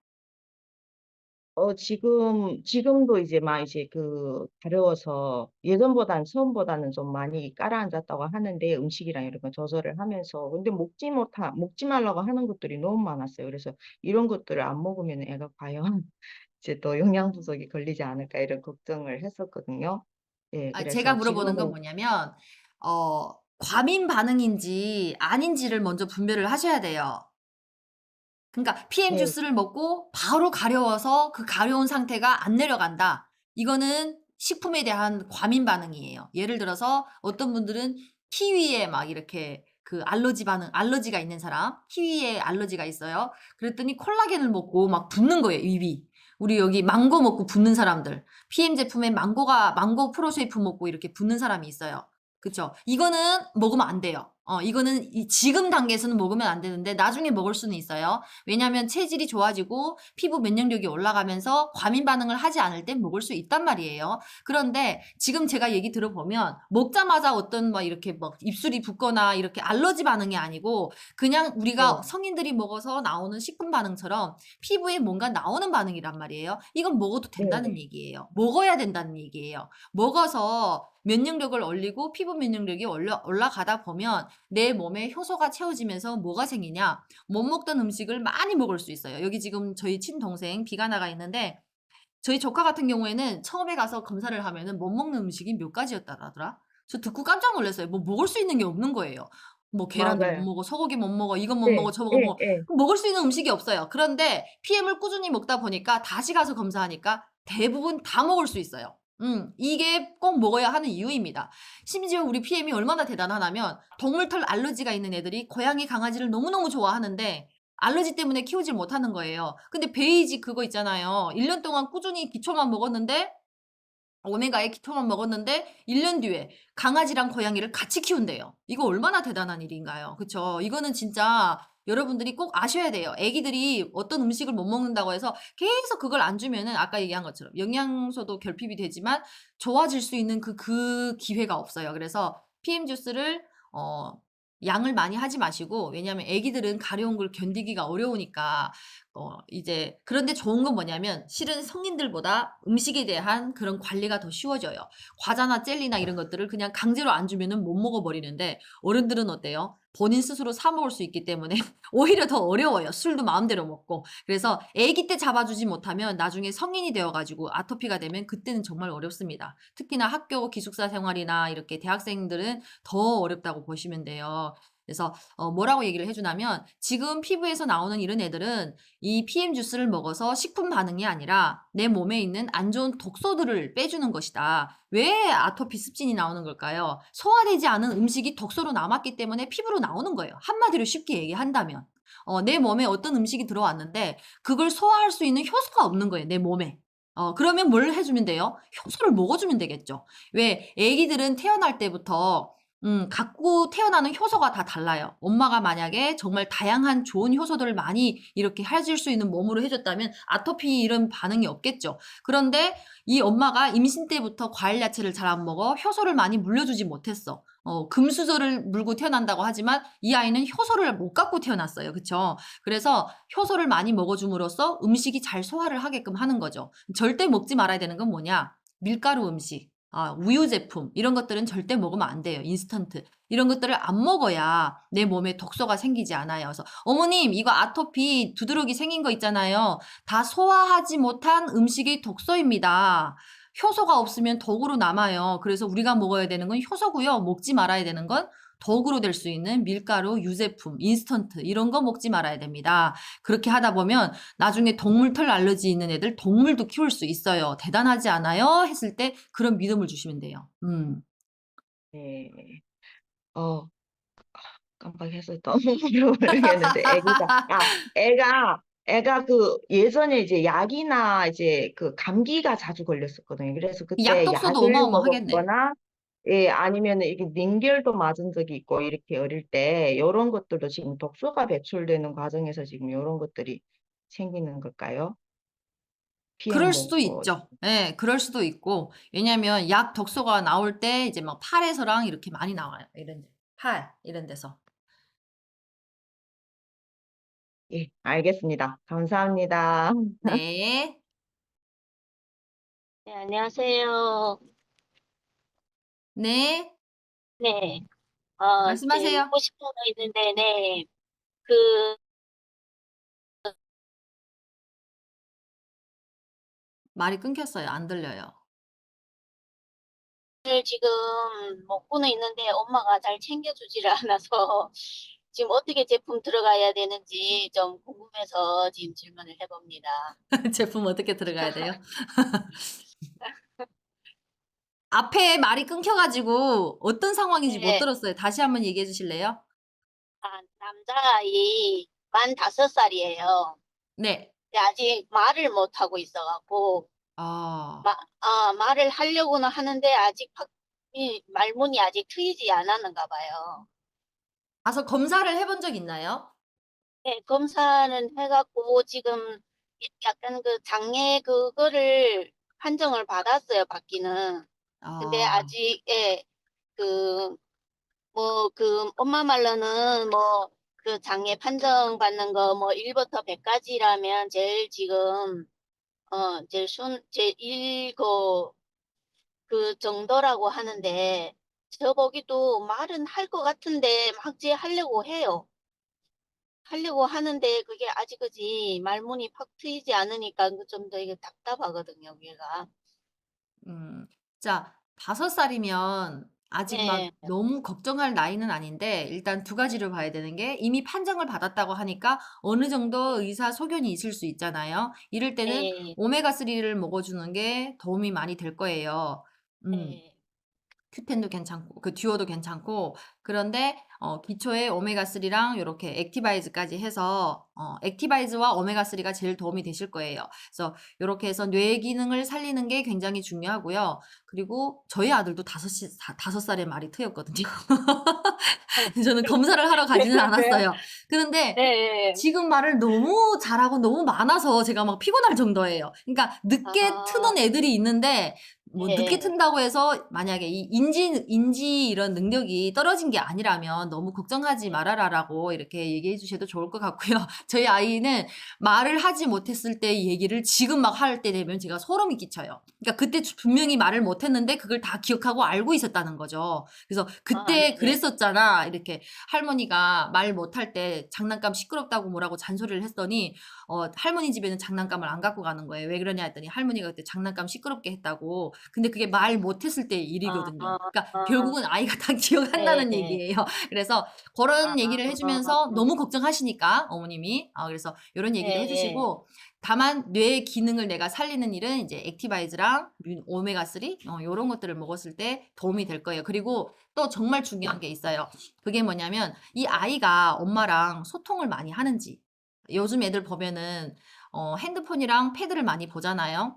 지금도 이제 막 이제 가려워서 처음보다는 좀 많이 가라앉았다고 하는데 음식이랑 이런 거 조절을 하면서. 근데 먹지 말라고 하는 것들이 너무 많았어요. 그래서 이런 것들을 안 먹으면 애가 과연 이제 또 영양 부족이 걸리지 않을까 이런 걱정을 했었거든요. 예, 제가 그래서 물어보는 건 지금은, 뭐냐면, 과민 반응인지 아닌지를 먼저 분별을 하셔야 돼요. 그러니까 PM 네, 주스를 먹고 바로 가려워서 그 가려운 상태가 안 내려간다. 이거는 식품에 대한 과민 반응이에요. 예를 들어서 어떤 분들은 키위에 막 이렇게 그 알러지가 있는 사람, 키위에 알러지가 있어요. 그랬더니 콜라겐을 먹고 막 붓는 거예요, 입이. 우리 여기 망고 먹고 붓는 사람들, PM 제품에 망고 프로쉐이프 먹고 이렇게 붓는 사람이 있어요. 그쵸? 이거는 먹으면 안 돼요. 이거는 지금 단계에서는 먹으면 안 되는데 나중에 먹을 수는 있어요. 왜냐하면 체질이 좋아지고 피부 면역력이 올라가면서 과민 반응을 하지 않을 땐 먹을 수 있단 말이에요. 그런데 지금 제가 얘기 들어보면 먹자마자 어떤 막 이렇게 막 입술이 붓거나 이렇게 알러지 반응이 아니고 그냥 우리가 네, 성인들이 먹어서 나오는 식품 반응처럼 피부에 뭔가 나오는 반응이란 말이에요. 이건 먹어도 네, 된다는 네. 얘기예요. 먹어야 된다는 얘기예요. 먹어서 면역력을 올리고 피부 면역력이 올라가다 보면 내 몸에 효소가 채워지면서 뭐가 생기냐? 못 먹던 음식을 많이 먹을 수 있어요. 여기 지금 저희 친동생 비가나가 있는데 저희 조카 같은 경우에는 처음에 가서 검사를 하면은 못 먹는 음식이 몇 가지였다더라. 저 듣고 깜짝 놀랐어요. 뭐 먹을 수 있는 게 없는 거예요. 뭐 계란도 못 맞아요. 먹어, 소고기 못 먹어, 이건 못 네, 먹어, 저거 못 예, 먹어. 예. 먹을 수 있는 음식이 없어요. 그런데 PM을 꾸준히 먹다 보니까 다시 가서 검사하니까 대부분 다 먹을 수 있어요. 이게 꼭 먹어야 하는 이유입니다. 심지어 우리 PM이 얼마나 대단하냐면 동물털 알러지가 있는 애들이 고양이, 강아지를 너무너무 좋아하는데 알러지 때문에 키우질 못하는 거예요. 근데 베이지 그거 있잖아요. 1년 동안 꾸준히 기초만 먹었는데 오메가의 기초만 먹었는데 1년 뒤에 강아지랑 고양이를 같이 키운대요. 이거 얼마나 대단한 일인가요? 그쵸? 이거는 진짜 여러분들이 꼭 아셔야 돼요. 애기들이 어떤 음식을 못 먹는다고 해서 계속 그걸 안 주면은 아까 얘기한 것처럼 영양소도 결핍이 되지만 좋아질 수 있는 그 기회가 없어요. 그래서 PM 주스를 양을 많이 하지 마시고 왜냐하면 애기들은 가려운 걸 견디기가 어려우니까 이제 그런데 좋은 건 뭐냐면 실은 성인들보다 음식에 대한 그런 관리가 더 쉬워져요. 과자나 젤리나 이런 것들을 그냥 강제로 안 주면은 못 먹어버리는데 어른들은 어때요? 본인 스스로 사 먹을 수 있기 때문에 오히려 더 어려워요. 술도 마음대로 먹고. 그래서 아기 때 잡아주지 못하면 나중에 성인이 되어가지고 아토피가 되면 그때는 정말 어렵습니다. 특히나 학교 기숙사 생활이나 이렇게 대학생들은 더 어렵다고 보시면 돼요. 그래서 뭐라고 얘기를 해주냐면 지금 피부에서 나오는 이런 애들은 이 PM 주스를 먹어서 식품 반응이 아니라 내 몸에 있는 안 좋은 독소들을 빼주는 것이다. 왜 아토피 습진이 나오는 걸까요? 소화되지 않은 음식이 독소로 남았기 때문에 피부로 나오는 거예요. 한마디로 쉽게 얘기한다면. 내 몸에 어떤 음식이 들어왔는데 그걸 소화할 수 있는 효소가 없는 거예요. 내 몸에. 그러면 뭘 해주면 돼요? 효소를 먹어주면 되겠죠. 왜 애기들은 태어날 때부터 갖고 태어나는 효소가 다 달라요. 엄마가 만약에 정말 다양한 좋은 효소들을 많이 이렇게 해줄 수 있는 몸으로 해줬다면 아토피 이런 반응이 없겠죠. 그런데 이 엄마가 임신 때부터 과일 야채를 잘 안 먹어 효소를 많이 물려주지 못했어. 금수저를 물고 태어난다고 하지만 이 아이는 효소를 못 갖고 태어났어요. 그쵸? 그래서 효소를 많이 먹어줌으로써 음식이 잘 소화를 하게끔 하는 거죠. 절대 먹지 말아야 되는 건 뭐냐? 밀가루 음식. 우유 제품 이런 것들은 절대 먹으면 안 돼요. 인스턴트 이런 것들을 안 먹어야 내 몸에 독소가 생기지 않아요. 그래서 어머님 이거 아토피 두드러기 생긴 거 있잖아요. 다 소화하지 못한 음식이 독소입니다. 효소가 없으면 덕으로 남아요. 그래서 우리가 먹어야 되는 건 효소고요. 먹지 말아야 되는 건 덕으로 될 수 있는 밀가루, 유제품, 인스턴트 이런 거 먹지 말아야 됩니다. 그렇게 하다 보면 나중에 동물 털 알러지 있는 애들 동물도 키울 수 있어요. 대단하지 않아요? 했을 때 그런 믿음을 주시면 돼요. 네. 어, 깜빡했어요. 너무 모르겠는데 애가 그 예전에 이제 약이나 이제 그 감기가 자주 걸렸었거든요. 그래서 그때 약독소도 약을 어마어마하겠네. 먹었거나 예, 아니면은 이게 링겔도 맞은 적이 있고 이렇게 어릴 때 이런 것들도 지금 독소가 배출되는 과정에서 지금 이런 것들이 생기는 걸까요? 피해 그럴 수도 먹고 있죠. 예, 그럴 수도 있고. 왜냐면 약 독소가 나올 때 이제 막 팔에서랑 이렇게 많이 나와요. 팔, 이런 데서. 예, 알겠습니다. 감사합니다. 네. 네, 안녕하세요. 네. 네, 제 말씀하세요. 묻고 싶은 거 있는데, 네, 그, 말이 끊겼어요. 안 들려요. 지금 먹고는 있는데 엄마가 잘 챙겨주지를 않아서 지금 어떻게 제품 들어가야 되는지 좀 궁금해서 지금 질문을 해봅니다. 제품 어떻게 들어가야 돼요? 앞에 말이 끊겨가지고 어떤 상황인지 못 네, 들었어요. 다시 한번 얘기해 주실래요? 남자아이 만 5살이에요. 네. 아직 말을 못하고 있어갖고, 아, 말을 하려고는 하는데 아직 이 말문이 아직 트이지 않았는가 봐요. 가서 검사를 해본 적 있나요? 네, 검사는 해갖고 지금 약간 그 장애 그거를 판정을 받았어요, 받기는. 근데 아, 아직, 예, 그, 엄마 말로는 그 장애 판정 받는 거 1부터 100까지라면 제일 지금, 제일 1, 그 정도라고 하는데, 저보기도 말은 할 것 같은데 막 제 하려고 해요. 하려고 하는데 그게 아직까지 말문이 팍 트이지 않으니까 좀 더 이게 답답하거든요, 얘가. 음. 자, 5살이면 아직 막 네, 너무 걱정할 나이는 아닌데 일단 두 가지를 봐야 되는 게 이미 판정을 받았다고 하니까 어느 정도 의사 소견이 있을 수 있잖아요. 이럴 때는 네, 오메가3를 먹어주는 게 도움이 많이 될 거예요. 음. 네. 큐텐도 괜찮고 그 듀오도 괜찮고 그런데 기초에 오메가3랑 요렇게 액티바이즈까지 해서 액티바이즈와 오메가3가 제일 도움이 되실 거예요. 그래서 요렇게 해서 뇌 기능을 살리는 게 굉장히 중요하고요. 그리고 저희 아들도 5살에 말이 트였거든요. 저는 검사를 하러 가지는 그래요? 않았어요. 그런데 네. 지금 말을 너무 잘하고 너무 많아서 제가 막 피곤할 정도예요. 그러니까 늦게 트는 아, 애들이 있는데 뭐 늦게 네. 튼다고 해서 만약에 이 인지 이런 능력이 떨어진 게 아니라면 너무 걱정하지 말아라라고 이렇게 얘기해 주셔도 좋을 것 같고요. 저희 아이는 말을 하지 못했을 때 얘기를 지금 막 할 때 되면 제가 소름이 끼쳐요. 그러니까 그때 분명히 말을 못했는데 그걸 다 기억하고 알고 있었다는 거죠. 그래서 그때 네네. 그랬었잖아. 이렇게 할머니가 말 못할 때 장난감 시끄럽다고 뭐라고 잔소리를 했더니 할머니 집에는 장난감을 안 갖고 가는 거예요. 왜 그러냐 했더니 할머니가 그때 장난감 시끄럽게 했다고. 근데 그게 말 못했을 때 아, 일이거든요. 그러니까 아, 결국은 아이가 다 기억한다는 네네. 얘기예요. 그래서 그런 얘기를 아, 해주면서 너무 걱정하시니까 어머님이 그래서 이런 얘기도 네. 해주시고 다만 뇌 기능을 내가 살리는 일은 이제 액티바이즈랑 오메가3 이런 것들을 먹었을 때 도움이 될 거예요. 그리고 또 정말 중요한 게 있어요. 그게 뭐냐면 이 아이가 엄마랑 소통을 많이 하는지 요즘 애들 보면은 핸드폰이랑 패드를 많이 보잖아요.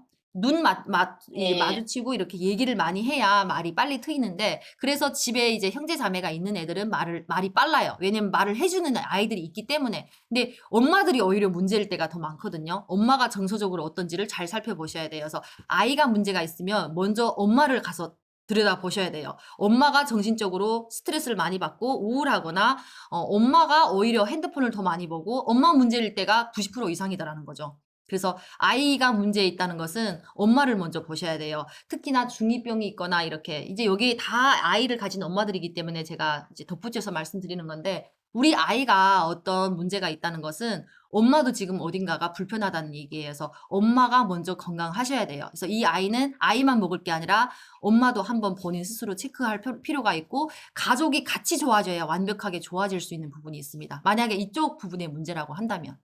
이게 네. 마주치고 이렇게 얘기를 많이 해야 말이 빨리 트이는데, 그래서 집에 이제 형제 자매가 있는 애들은 말이 빨라요. 왜냐면 말을 해주는 아이들이 있기 때문에. 근데 엄마들이 오히려 문제일 때가 더 많거든요. 엄마가 정서적으로 어떤지를 잘 살펴보셔야 돼요. 그래서 아이가 문제가 있으면 먼저 엄마를 가서 들여다보셔야 돼요. 엄마가 정신적으로 스트레스를 많이 받고 우울하거나 엄마가 오히려 핸드폰을 더 많이 보고 엄마 문제일 때가 90% 이상이다라는 거죠. 그래서 아이가 문제 있다는 것은 엄마를 먼저 보셔야 돼요. 특히나 중2병이 있거나 이렇게 이제 여기 다 아이를 가진 엄마들이기 때문에 제가 이제 덧붙여서 말씀드리는 건데 우리 아이가 어떤 문제가 있다는 것은 엄마도 지금 어딘가가 불편하다는 얘기여서 엄마가 먼저 건강하셔야 돼요. 그래서 이 아이는 아이만 먹을 게 아니라 엄마도 한번 본인 스스로 체크할 필요가 있고 가족이 같이 좋아져야 완벽하게 좋아질 수 있는 부분이 있습니다. 만약에 이쪽 부분의 문제라고 한다면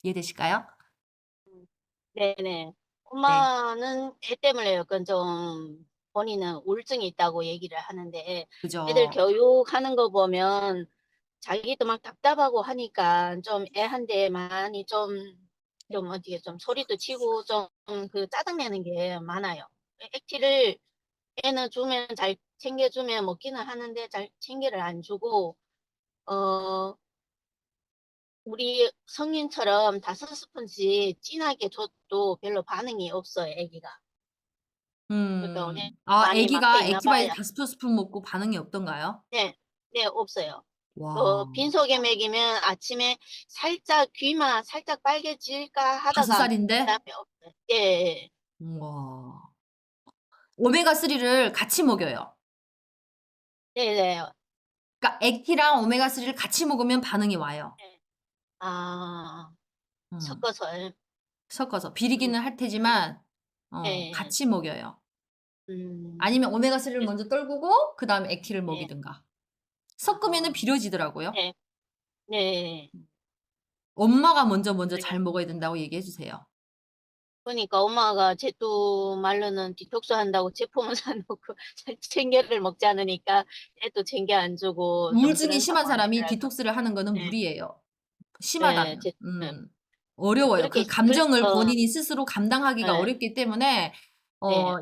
이해되실까요? 네네. 네. 엄마는 애 때문에 약간 좀 본인은 우울증이 있다고 얘기를 하는데 애들 그죠? 교육하는 거 보면 자기도 막 답답하고 하니까 좀 애한테 많이 좀 어떻게 좀 소리도 치고 좀 그 짜증내는 게 많아요. 액티를 애는 주면 잘 챙겨주면 먹기는 하는데 잘 챙겨를 안 주고 어 우리 성인처럼 5스푼씩 진하게 줘도 별로 반응이 없어요, 애기가. 그러니까 오늘 아, 많이 막혀 애기가 있나 액티바이트 봐요. 5스푼 먹고 반응이 없던가요? 네, 네, 없어요. 와, 빈속에 먹이면 아침에 살짝 귀만 살짝 빨개질까 하다가 5살인데? 그다음에 없어요. 예, 예. 와. 오메가3를 같이 먹여요. 네, 네. 그러니까 액티랑 오메가3를 같이 먹으면 반응이 와요. 아, 음, 섞어서요. 섞어서. 비리기는 할 테지만 네, 같이 먹여요. 음, 아니면 오메가3를 먼저 떨구고 그 다음에 액티를 네. 먹이든가. 섞으면은 아, 비려지더라고요. 네, 네. 엄마가 먼저 잘 네. 먹어야 된다고 얘기해 주세요. 그러니까 엄마가 제 또 말로는 디톡스 한다고 제품을 사놓고 챙겨를 먹지 않으니까 애도 챙겨 안 주고 좀 우울증이 그런 심한 사람이 상황이더라고요. 디톡스를 하는 거는 네, 무리예요. 네, 심하다면. 네. 어려워요. 그 그렇게 감정을 그래서 본인이 스스로 감당하기가 네, 어렵기 때문에 네,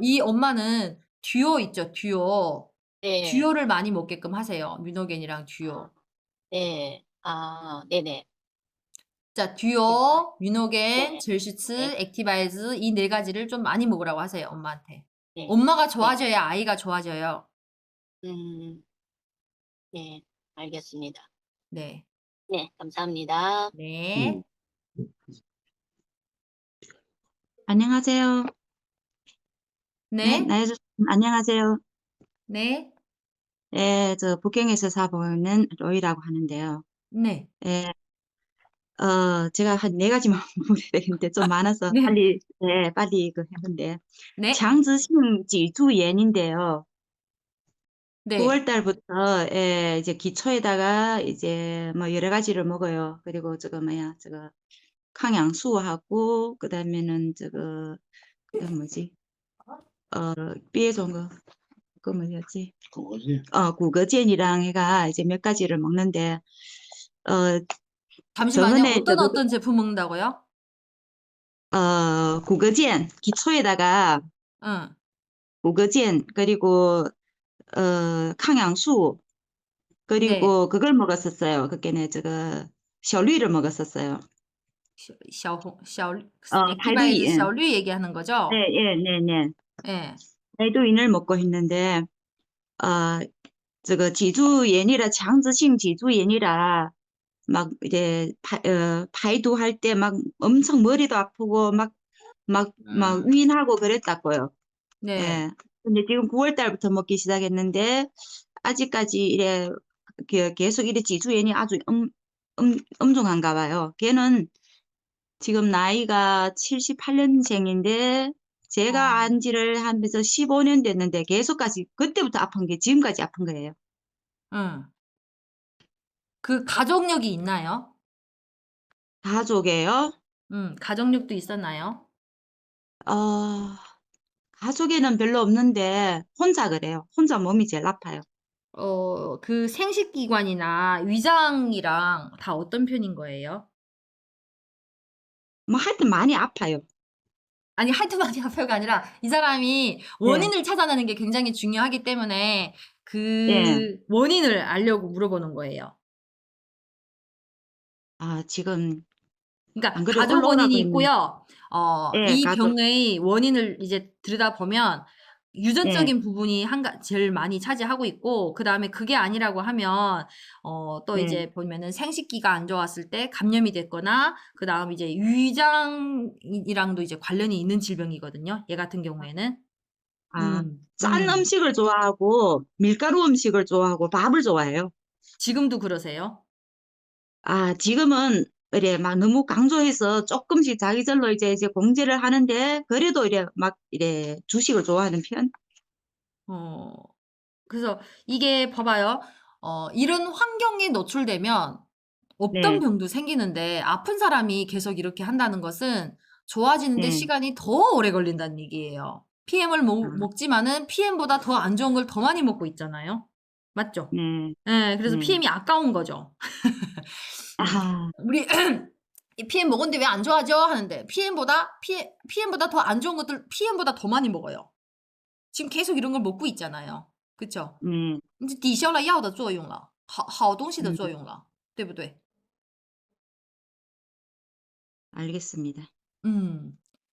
이 엄마는 듀오 있죠, 듀오. 네. 듀오를 많이 먹게끔 하세요. 뮤노겐이랑 아, 듀오. 네, 아, 네네. 자, 알겠습니다. 듀오, 뮤노겐, 네, 젤슈츠, 네, 액티바이즈 이 네 가지를 좀 많이 먹으라고 하세요, 엄마한테. 네, 엄마가 네. 좋아져야 아이가 좋아져요. 네, 알겠습니다. 네. 네, 감사합니다. 네. 안녕하세요. 네, 네. 나혜주 안녕하세요. 네. 예, 저 북경에서 살고 있는 로이라고 하는데요. 네. 예, 제가 한 4가지만 물어야 되겠는데 좀 많아서 네. 빨리 해본데. 네. 장즈심 지주연인데요. 네. 9월 달부터 이제 기초에다가 이제 뭐 여러 가지를 먹어요. 그리고 저거抗氧수하고 그다음에는 그다음 뭐지? 삐에 좋은 거. 그 뭐였지? 구거젠이랑 해가 이제 몇 가지를 먹는데, 잠시만요. 저번에 어떤 제품 먹는다고요? 구거젠, 기초에다가 응. 구거젠, 그리고,抗氧수, 네. 그리고 그걸 먹었었어요. 그게는 샤오류를 먹었었어요. 액티바이즈 팔두이, 샤오류 얘기하는 거죠? 네. 예. 팔두인을 먹고 했는데, 지주연이라, 장즈性지주연이라, 막 이제排두 할 때 막 엄청 머리도 아프고 막 윈하고 그랬다고요. 네. 예. 근데 지금 9월 달부터 먹기 시작했는데 아직까지 이래 계속 이래 지주연이 아주 엄중한가 봐요. 걔는 지금 나이가 78년생인데 제가 안 지를 하면서 15년 됐는데 계속까지 그때부터 아픈 게 지금까지 아픈 거예요. 응. 그 가족력이 있나요? 가족이에요? 가족력도 있었나요? 가족에는 별로 없는데 혼자 그래요. 혼자 몸이 제일 아파요. 그 생식기관이나 위장이랑 다 어떤 편인 거예요? 뭐 하여튼 많이 아파요. 아니, 하여튼 많이 아파요가 아니라 이 사람이 네. 원인을 찾아내는 게 굉장히 중요하기 때문에 그 예. 원인을 알려고 물어보는 거예요. 지금 그러니까 안 그래도 가족 올라오라고 원인이 했는데. 있고요. 예, 이 가족. 병의 원인을 이제 들여다보면 예. 유전적인 부분이 제일 많이 차지하고 있고, 그 다음에 그게 아니라고 하면, 또 네. 이제 보면은 생식기가 안 좋았을 때 감염이 됐거나, 그 다음 이제 위장이랑도 이제 관련이 있는 질병이거든요. 얘 같은 경우에는. 짠 음식을 좋아하고 밀가루 음식을 좋아하고 밥을 좋아해요. 지금도 그러세요? 지금은 이래 막 너무 강조해서 조금씩 자기절로 이제 공제를 하는데 그래도 이래 막 이래 주식을 좋아하는 편? 그래서 이게 봐봐요. 이런 환경에 노출되면 없던 네, 병도 생기는데 아픈 사람이 계속 이렇게 한다는 것은 좋아지는데 네, 시간이 더 오래 걸린다는 얘기예요. PM을 아, 먹지만은 PM보다 더 안 좋은 걸 더 많이 먹고 있잖아요. 맞죠? 네, 예, 그래서 네. PM이 아까운 거죠. 아, 우리 이 PM 먹었는데 왜 안 좋아져? 하는데 PM보다 더 안 좋은 것들 PM보다 더 많이 먹어요. 지금 계속 이런 걸 먹고 있잖아요. 그쵸? 네, 你抵消了药的作用了，好东西的 음, 作用了，对不对？ 알겠습니다.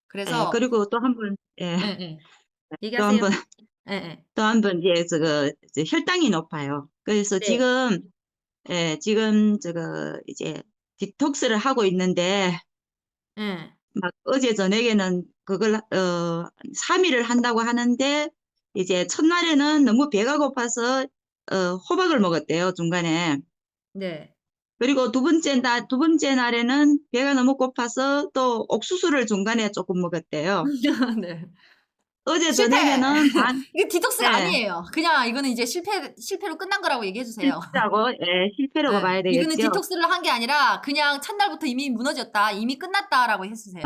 그래서 그리고 또 한 번, 예, 예, 예. 또 한 얘기하세요. 번, 예, 예. 또 한 번, 이제 혈당이 높아요. 그래서 네. 지금 이제 디톡스를 하고 있는데, 예. 막 어제 저녁에는 그걸 3일을 한다고 하는데 이제 첫날에는 너무 배가 고파서 호박을 먹었대요, 중간에. 네. 그리고 두 번째 날에는 배가 너무 고파서 또 옥수수를 중간에 조금 먹었대요. 네. 어제 실패! 저녁에는 이게 디톡스가 네, 아니에요. 그냥 이거는 이제 실패로 끝난 거라고 얘기해 주세요. 실패라고 예. 봐야 이거는 되겠죠. 디톡스를 한 게 아니라 그냥 첫날부터 이미 무너졌다, 이미 끝났다라고 해주세요.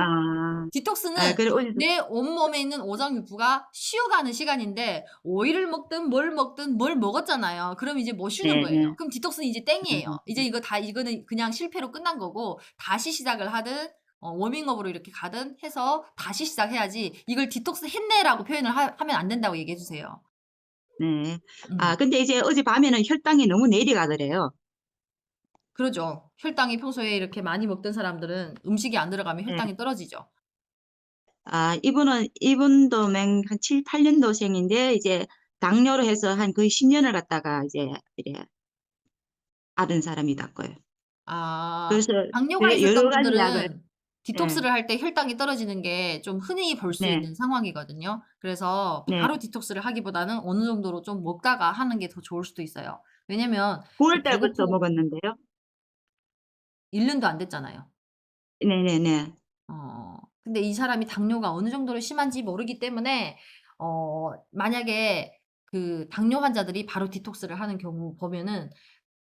디톡스는 그래 어제 내 온몸에 있는 오장육부가 쉬어가는 시간인데 오이를 먹든 뭘 먹든 뭘 먹었잖아요. 그럼 이제 뭐 쉬는 네, 거예요. 네. 그럼 디톡스는 이제 땡이에요. 이제 이거는 그냥 실패로 끝난 거고 다시 시작을 하든 워밍업으로 이렇게 가든 해서 다시 시작해야지 이걸 디톡스 했네라고 표현을 하면 안 된다고 얘기해 주세요. 네. 음. 근데 이제 어제 밤에는 혈당이 너무 내려가더래요. 그러죠. 혈당이 평소에 이렇게 많이 먹던 사람들은 음식이 안 들어가면 네. 혈당이 떨어지죠. 이분도 한 7, 8년도생인데, 이제 당뇨로 해서 한 거의 10년을 갖다가 이제 이래 앓은 사람이다고요. 그래서 당뇨가 있었던 여러 가지 약을, 분들은 디톡스를 할 때 혈당이 떨어지는 게 좀 흔히 볼 수 네, 있는 상황이거든요. 그래서 네. 바로 디톡스를 하기보다는 어느 정도로 좀 먹다가 하는 게 더 좋을 수도 있어요. 왜냐면 9월 달부터 먹었는데요. 1년도 안 됐잖아요. 네네네. 근데 이 사람이 당뇨가 어느 정도로 심한지 모르기 때문에 만약에 그 당뇨 환자들이 바로 디톡스를 하는 경우 보면은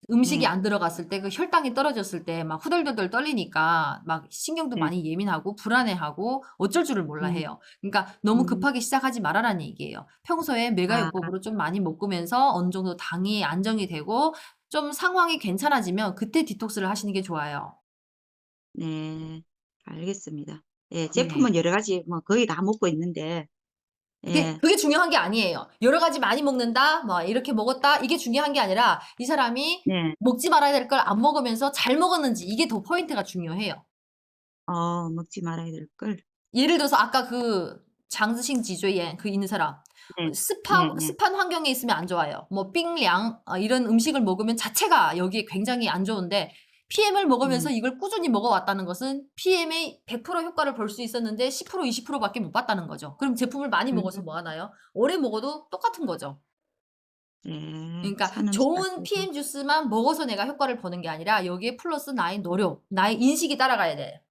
음식이 네, 안 들어갔을 때 그 혈당이 떨어졌을 때 막 후덜덜덜 떨리니까 막 신경도 네. 많이 예민하고 불안해하고 어쩔 줄을 몰라 음, 해요. 그러니까 너무 음. 급하게 시작하지 말아라는 얘기예요. 평소에 아, 메가요법으로 좀 많이 먹으면서 어느 정도 당이 안정이 되고 좀 상황이 괜찮아지면 그때 디톡스를 하시는 게 좋아요. 네, 알겠습니다. 예, 네. 제품은 여러 가지 뭐 거의 다 먹고 있는데, 예, 그게 중요한 게 아니에요. 여러 가지 많이 먹는다, 뭐 이렇게 먹었다, 이게 중요한 게 아니라 이 사람이 네, 먹지 말아야 될 걸 안 먹으면서 잘 먹었는지 이게 더 포인트가 중요해요. 먹지 말아야 될 걸. 예를 들어서 아까 그 장즈싱 지주엔 그 있는 사람 네, 네, 습한 환경에 있으면 안 좋아요. 뭐 빙량 이런 음식을 먹으면 자체가 여기에 굉장히 안 좋은데 PM을 먹으면서 이걸 꾸준히 먹어왔다는 것은 PM의 100% 효과를 볼 수 있었는데 10% 20%밖에 못 봤다는 거죠. 그럼 제품을 많이 먹어서 뭐 하나요? 오래 먹어도 똑같은 거죠. 그러니까 사는 좋은 수밖에 PM 주스만 먹어서 내가 효과를 보는 게 아니라 여기에 플러스 나의 노력, 나의 인식이 따라가야 돼.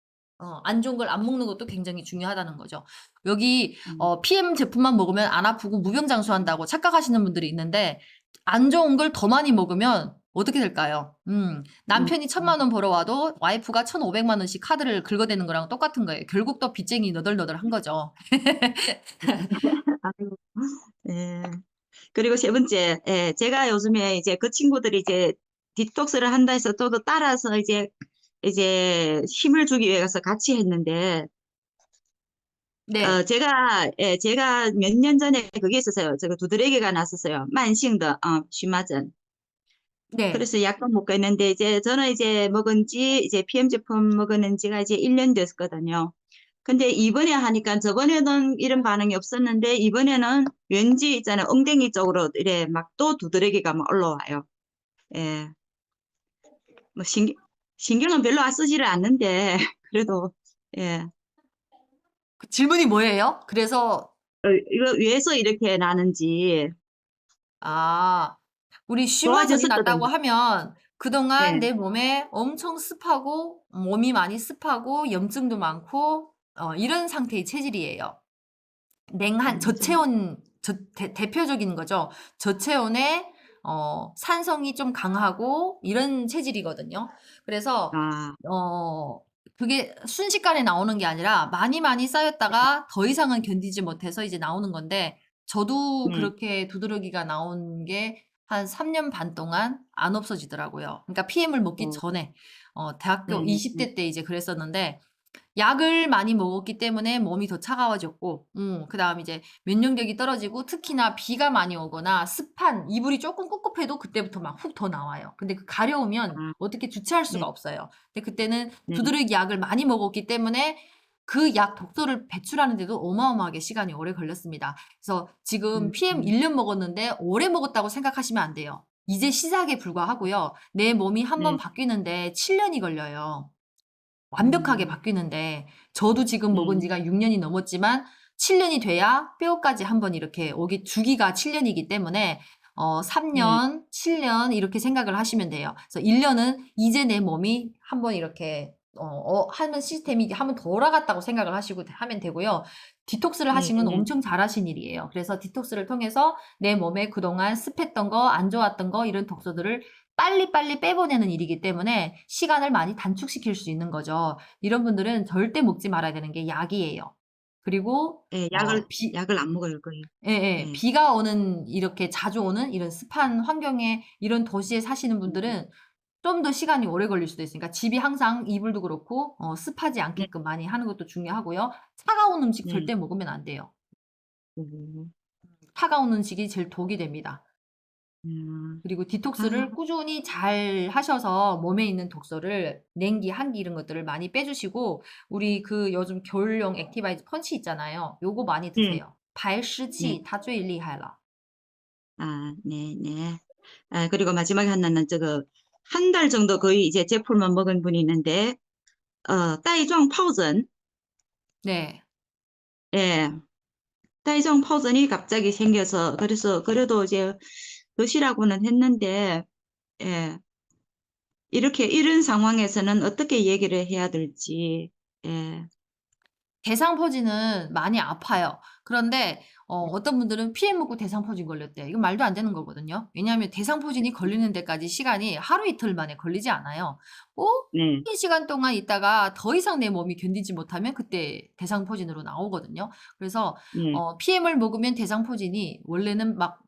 안 좋은 걸 안 먹는 것도 굉장히 중요하다는 거죠. 여기 PM 제품만 먹으면 안 아프고 무병장수한다고 착각하시는 분들이 있는데 안 좋은 걸 더 많이 먹으면 어떻게 될까요? 남편이 1,000만 원 벌어와도 와이프가 1,500만 원씩 카드를 긁어대는 거랑 똑같은 거예요. 결국 또 빚쟁이 너덜너덜한 거죠. 아이고, 예. 그리고 세 번째, 예, 제가 요즘에 이제 그 친구들이 이제 디톡스를 한다 해서 저도 따라서 이제 힘을 주기 위해서 같이 했는데, 네, 제가 몇 년 전에 그게 있었어요. 제가 두드러기가 났었어요. 만싱的,荨麻疹. 네, 그래서 약도 먹고 있는데, 저는 먹은 지, PM 제품 먹은 지가 이제 1년 됐거든요. 근데 이번에 하니까 저번에는 이런 반응이 없었는데, 이번에는 왠지 있잖아요. 엉덩이 쪽으로 이래 막 또 두드러기가 막 올라와요. 예. 뭐 신경은 별로 쓰지를 않는데, 그래도, 예. 그 질문이 뭐예요? 그래서 이거 왜서 이렇게 나는지 우리 슈마전이 났다고 좋아졌었거든요. 하면 그동안 네. 내 몸에 엄청 습하고 몸이 많이 습하고 염증도 많고 이런 상태의 체질이에요. 냉한 좀, 저체온 대표적인 거죠. 저체온에 산성이 좀 강하고 이런 체질이거든요. 그래서 아, 그게 순식간에 나오는 게 아니라 많이 쌓였다가 더 이상은 견디지 못해서 이제 나오는 건데 저도 네. 그렇게 두드러기가 나온 게 한 3년 반 동안 안 없어지더라고요. 그러니까 PM을 먹기 어, 전에 대학교 네네. 20대 때 이제 그랬었는데 약을 많이 먹었기 때문에 몸이 더 차가워졌고, 그다음 이제 면역력이 떨어지고 특히나 비가 많이 오거나 습한 이불이 조금 꿉꿉해도 그때부터 막 훅 더 나와요. 근데 그 가려우면 아, 어떻게 주체할 수가 네. 없어요. 근데 그때는 네. 두드러기 약을 많이 먹었기 때문에 그 약 독소를 배출하는데도 어마어마하게 시간이 오래 걸렸습니다. 그래서 지금 PM 1년 먹었는데 오래 먹었다고 생각하시면 안 돼요. 이제 시작에 불과하고요. 내 몸이 한번 네. 바뀌는데 7년이 걸려요. 완벽하게 바뀌는데 저도 지금 먹은 지가 6년이 넘었지만 7년이 돼야 뼈까지 한번 이렇게 오기 주기가 7년이기 때문에 3년, 7년 이렇게 생각을 하시면 돼요. 그래서 1년은 이제 내 몸이 한번 이렇게 하는 시스템이 한번 돌아갔다고 생각을 하시고 하면 되고요. 디톡스를 하시면 네. 엄청 잘하신 일이에요. 그래서 디톡스를 통해서 내 몸에 그동안 습했던 거, 안 좋았던 거 이런 독소들을 빨리빨리 빼보내는 일이기 때문에 시간을 많이 단축시킬 수 있는 거죠. 이런 분들은 절대 먹지 말아야 되는 게 약이에요. 그리고 예, 약을 안 먹을 거예요. 예, 네. 비가 오는 이렇게 자주 오는 이런 습한 환경에 이런 도시에 사시는 분들은 좀 더 시간이 오래 걸릴 수도 있으니까 집이 항상 이불도 그렇고 습하지 네. 않게끔 많이 하는 것도 중요하고요. 차가운 음식 네. 절대 먹으면 안 돼요. 음, 차가운 음식이 제일 독이 됩니다. 그리고 아, 디톡스를 꾸준히 잘 하셔서 몸에 있는 독소를 냉기, 한기 이런 것들을 많이 빼주시고 우리 그 요즘 겨울용 액티바이즈 펀치 있잖아요. 요거 많이 네. 드세요. 네. 排湿气它最厉害了. 아, 네, 네. 아, 그리고 마지막에 하나는 한 달 정도 거의 이제 제품을 먹은 분이 있는데, 다이종 파우전, 네. 예, 다이종 파우전이 갑자기 생겨서, 그래도 이제 드시라고는 했는데, 예, 이런 상황에서는 어떻게 얘기를 해야 될지, 예, 대상포진은 많이 아파요. 그런데 어떤 분들은 PM 먹고 대상포진 걸렸대요. 이건 말도 안 되는 거거든요. 왜냐하면 대상포진이 걸리는 데까지 시간이 하루 이틀 만에 걸리지 않아요. 네, 긴 시간 동안 있다가 더 이상 내 몸이 견디지 못하면 그때 대상포진으로 나오거든요. 그래서 네, PM을 먹으면 대상포진이 원래는 막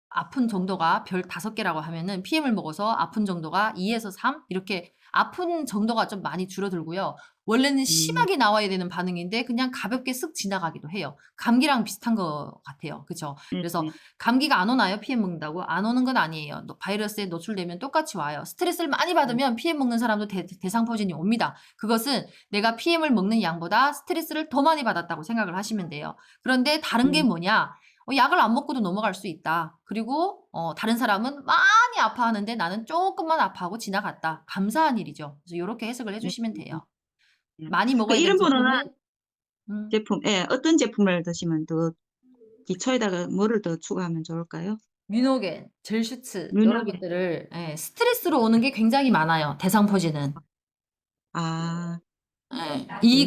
아픈 정도가 별 5개라고 하면은 PM을 먹어서 아픈 정도가 2에서 3 이렇게 아픈 정도가 좀 많이 줄어들고요. 원래는 심하게 나와야 되는 반응인데 그냥 가볍게 쓱 지나가기도 해요. 감기랑 비슷한 것 같아요. 그죠? 네, 그래서 네, 감기가 안 오나요? PM 먹는다고? 안 오는 건 아니에요. 바이러스에 노출되면 똑같이 와요. 스트레스를 많이 받으면 PM 먹는 사람도 대상포진이 옵니다. 그것은 내가 PM을 먹는 양보다 스트레스를 더 많이 받았다고 생각을 하시면 돼요. 그런데 다른 게 뭐냐? 약을 안 먹고도 넘어갈 수 있다. 그리고 다른 사람은 많이 아파하는데 나는 조금만 아파하고 지나갔다. 감사한 일이죠. 그래서 요렇게 해석을 네, 해주시면 돼요. 네. 많이 먹어야 되는 이런 분은 제품은 제품, 예, 어떤 제품을 드시면 더 기초에다가 뭐를 더 추가하면 좋을까요? 뮤노겐, 젤슈츠 요런 윤곽에, 것들을 스트레스로 오는 게 굉장히 많아요. 대상포진은. 아,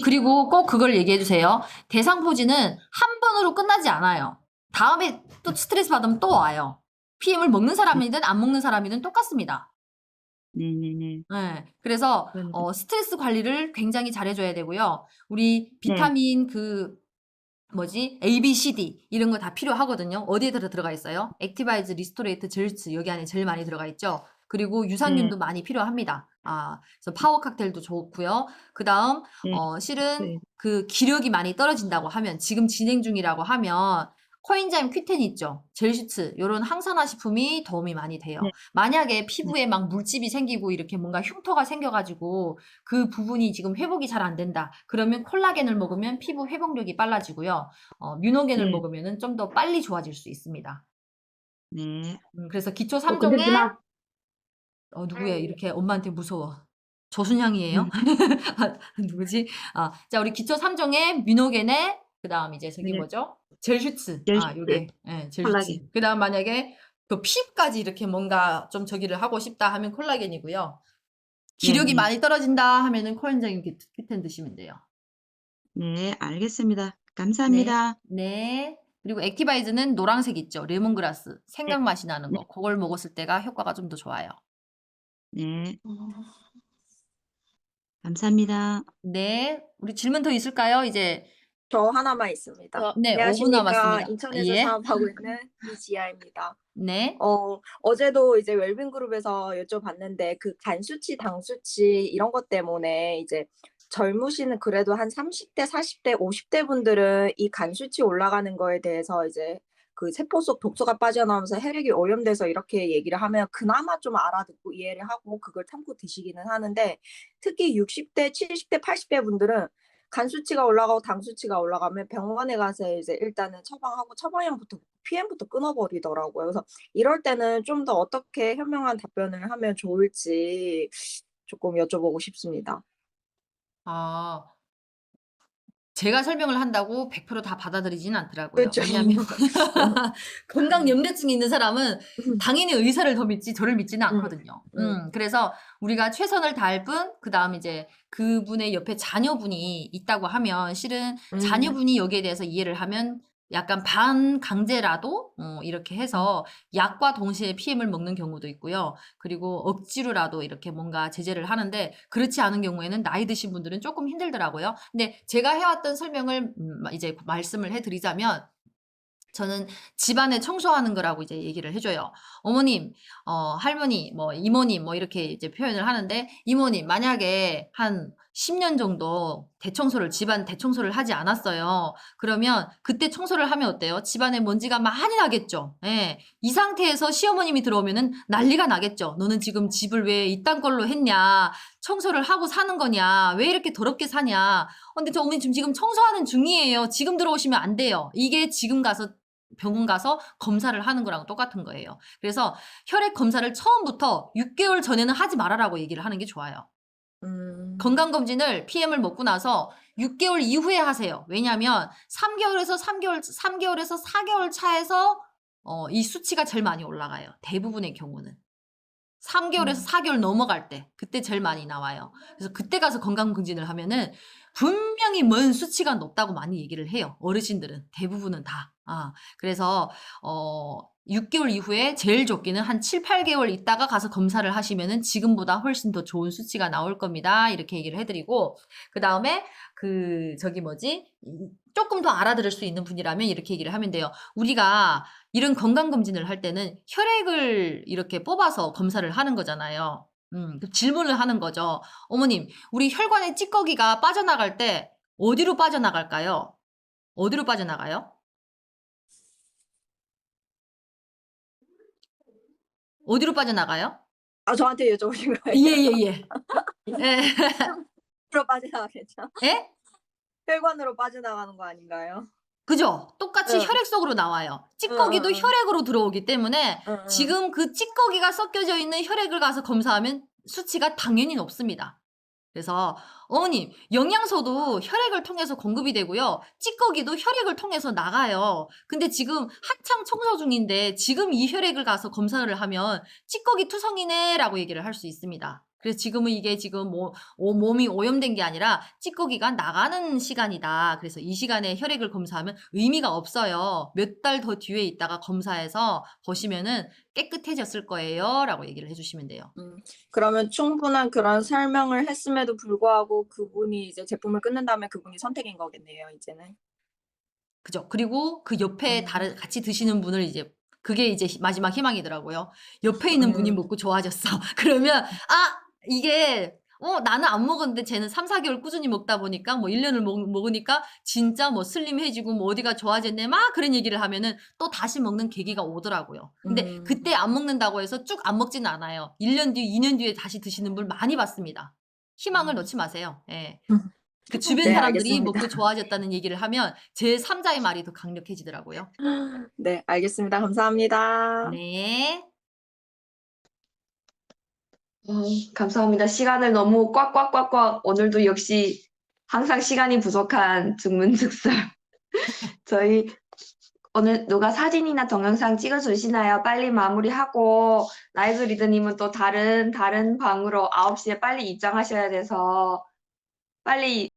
그리고 꼭 그걸 얘기해 주세요. 대상포진은 한 번으로 끝나지 않아요. 다음에 또 스트레스 받으면 또 와요. PM을 먹는 사람이든 안 먹는 사람이든 똑같습니다. 네네네. 그래서 그건, 스트레스 관리를 굉장히 잘해줘야 되고요. 우리 네, 비타민 A, B, C, D 이런 거 다 필요하거든요. 어디에 들어가 있어요? 액티바이즈, 리스토레이트, 젤츠 여기 안에 제일 많이 들어가 있죠. 그리고 네, 유산균도 많이 필요합니다. 그래서 파워 칵테일도 좋고요. 그다음 네, 실은 네, 그 기력이 많이 떨어진다고 하면 지금 진행 중이라고 하면 코엔자임 Q10 있죠. 젤슈츠 요런 항산화 식품이 도움이 많이 돼요. 네, 만약에 피부에 막 물집이 생기고 이렇게 뭔가 흉터가 생겨가지고 그 부분이 지금 회복이 잘 안 된다. 그러면 콜라겐을 먹으면 피부 회복력이 빨라지고요. 뮤노겐을 네, 먹으면은 좀 더 빨리 좋아질 수 있습니다. 네. 그래서 기초 근데 3종에 누구야? 이렇게 엄마한테 무서워. 조순양이에요? 누구지? 자, 우리 기초 3종에 뮤노겐에 그다음 이제 저기 네, 뭐죠? 젤슈츠. 젤슈트, 요게 젤슈츠. 콜라겐, 그다음 만약에 그 피부까지 이렇게 뭔가 좀 저기를 하고 싶다 하면 콜라겐이고요. 기력이 네. 많이 떨어진다 하면은 코엔자임 Q10 드시면 돼요. 네, 알겠습니다. 네. 감사합니다. 네. 그리고 액티바이즈는 노란색 있죠. 레몬그라스. 네. 생강 맛이 나는 네. 거. 그걸 먹었을 때가 효과가 좀 더 좋아요. 네. 감사합니다. 네. 우리 질문 더 있을까요? 이제 저 하나만 있습니다. 네, 5분 안녕하십니까. 남았습니다. 인천에서 예. 사업하고 있는 이지아입니다. 네. 어제도 이제 웰빙 그룹에서 여쭤봤는데 그 간 수치, 당 수치 이런 것 때문에 이제 젊으시는 그래도 한 30대, 40대, 50대 분들은 이 간 수치 올라가는 거에 대해서 이제 그 세포 속 독소가 빠져나오면서 혈액이 오염돼서 이렇게 얘기를 하면 그나마 좀 알아듣고 이해를 하고 그걸 참고 드시기는 하는데 특히 60대, 70대, 80대 분들은 간 수치가 올라가고 당 수치가 올라가면 병원에 가서 이제 일단은 처방하고 처방약부터 PM부터 끊어버리더라고요. 그래서 이럴 때는 좀 더 어떻게 현명한 답변을 하면 좋을지 조금 여쭤보고 싶습니다. 아, 제가 설명을 한다고 100% 다 받아들이지는 않더라고요. 그렇죠. 왜냐하면 건강 염려증이 있는 사람은 당연히 의사를 더 믿지 저를 믿지는 않거든요. 그래서 우리가 최선을 다할 뿐, 그 다음 이제 그분의 옆에 자녀분이 있다고 하면 실은 자녀분이 여기에 대해서 이해를 하면 약간 반강제라도 이렇게 해서 약과 동시에 PM을 먹는 경우도 있고요. 그리고 억지로라도 이렇게 뭔가 제재를 하는데 그렇지 않은 경우에는 나이 드신 분들은 조금 힘들더라고요. 근데 제가 해왔던 설명을 이제 말씀을 해드리자면 저는 집안에 청소하는 거라고 이제 얘기를 해줘요. 어머님, 할머니, 뭐 이모님 뭐 이렇게 이제 표현을 하는데 이모님 만약에 한 10년 정도 집안 대청소를 하지 않았어요. 그러면 그때 청소를 하면 어때요? 집안에 먼지가 많이 나겠죠. 예. 이 상태에서 시어머님이 들어오면은 난리가 나겠죠. 너는 지금 집을 왜 이딴 걸로 했냐? 청소를 하고 사는 거냐? 왜 이렇게 더럽게 사냐? 근데 저 어머니 지금 청소하는 중이에요. 지금 들어오시면 안 돼요. 이게 지금 가서 병원 가서 검사를 하는 거랑 똑같은 거예요. 그래서 혈액 검사를 처음부터 6개월 전에는 하지 말아라고 얘기를 하는 게 좋아요. 건강검진을 PM을 먹고 나서 6개월 이후에 하세요. 왜냐하면 3개월에서 4개월 차에서 이 수치가 제일 많이 올라가요. 대부분의 경우는. 3개월에서 4개월 넘어갈 때 그때 제일 많이 나와요. 그래서 그때 가서 건강검진을 하면은 분명히 뭔 수치가 높다고 많이 얘기를 해요. 어르신들은 대부분은 다. 그래서 6개월 이후에 제일 좋기는 한 7, 8개월 있다가 가서 검사를 하시면은 지금보다 훨씬 더 좋은 수치가 나올 겁니다. 이렇게 얘기를 해드리고 그 다음에 조금 더 알아들을 수 있는 분이라면 이렇게 얘기를 하면 돼요. 우리가 이런 건강검진을 할 때는 혈액을 이렇게 뽑아서 검사를 하는 거잖아요. 질문을 하는 거죠. 어머님, 우리 혈관의 찌꺼기가 빠져나갈 때 어디로 빠져나갈까요? 어디로 빠져나가요? 어디로 빠져나가요? 저한테 여쭤보신 거예요? 예. 혈관으로 빠져나가겠죠? 예? 혈관으로 빠져나가는 거 아닌가요? 그죠? 똑같이 혈액 속으로 나와요. 찌꺼기도 혈액으로 들어오기 때문에 지금 그 찌꺼기가 섞여져 있는 혈액을 가서 검사하면 수치가 당연히 높습니다. 그래서 어머님, 영양소도 혈액을 통해서 공급이 되고요. 찌꺼기도 혈액을 통해서 나가요. 근데 지금 한창 청소 중인데 지금 이 혈액을 가서 검사를 하면 찌꺼기 투성이네 라고 얘기를 할 수 있습니다. 그래서 지금은 이게 지금 몸이 오염된 게 아니라 찌꺼기가 나가는 시간이다. 그래서 이 시간에 혈액을 검사하면 의미가 없어요. 몇 달 더 뒤에 있다가 검사해서 보시면은 깨끗해졌을 거예요. 라고 얘기를 해주시면 돼요. 그러면 충분한 그런 설명을 했음에도 불구하고 그분이 이제 제품을 끊는다면 그분이 선택인 거겠네요, 이제는. 그죠. 그리고 그 옆에 같이 드시는 분을 이제 그게 이제 마지막 희망이더라고요. 옆에 있는 분이 먹고 좋아졌어. 그러면 이게 나는 안 먹었는데 쟤는 3, 4개월 꾸준히 먹다 보니까 뭐 1년을 먹으니까 진짜 뭐 슬림해지고 뭐 어디가 좋아졌네 막 그런 얘기를 하면은 또 다시 먹는 계기가 오더라고요. 근데 그때 안 먹는다고 해서 쭉 안 먹지는 않아요. 1년 뒤, 2년 뒤에 다시 드시는 분 많이 봤습니다. 희망을 넣지 마세요. 예. 그 주변 네, 사람들이 알겠습니다. 먹고 좋아졌다는 얘기를 하면 제 3자의 말이 더 강력해지더라고요. 네, 알겠습니다. 감사합니다. 네. 감사합니다. 시간을 너무 꽉 오늘도 역시 항상 시간이 부족한 증문즉설. 저희 오늘 누가 사진이나 동영상 찍어주시나요? 빨리 마무리하고 라이즈 리더님은 또 다른 방으로 9시에 빨리 입장하셔야 돼서 빨리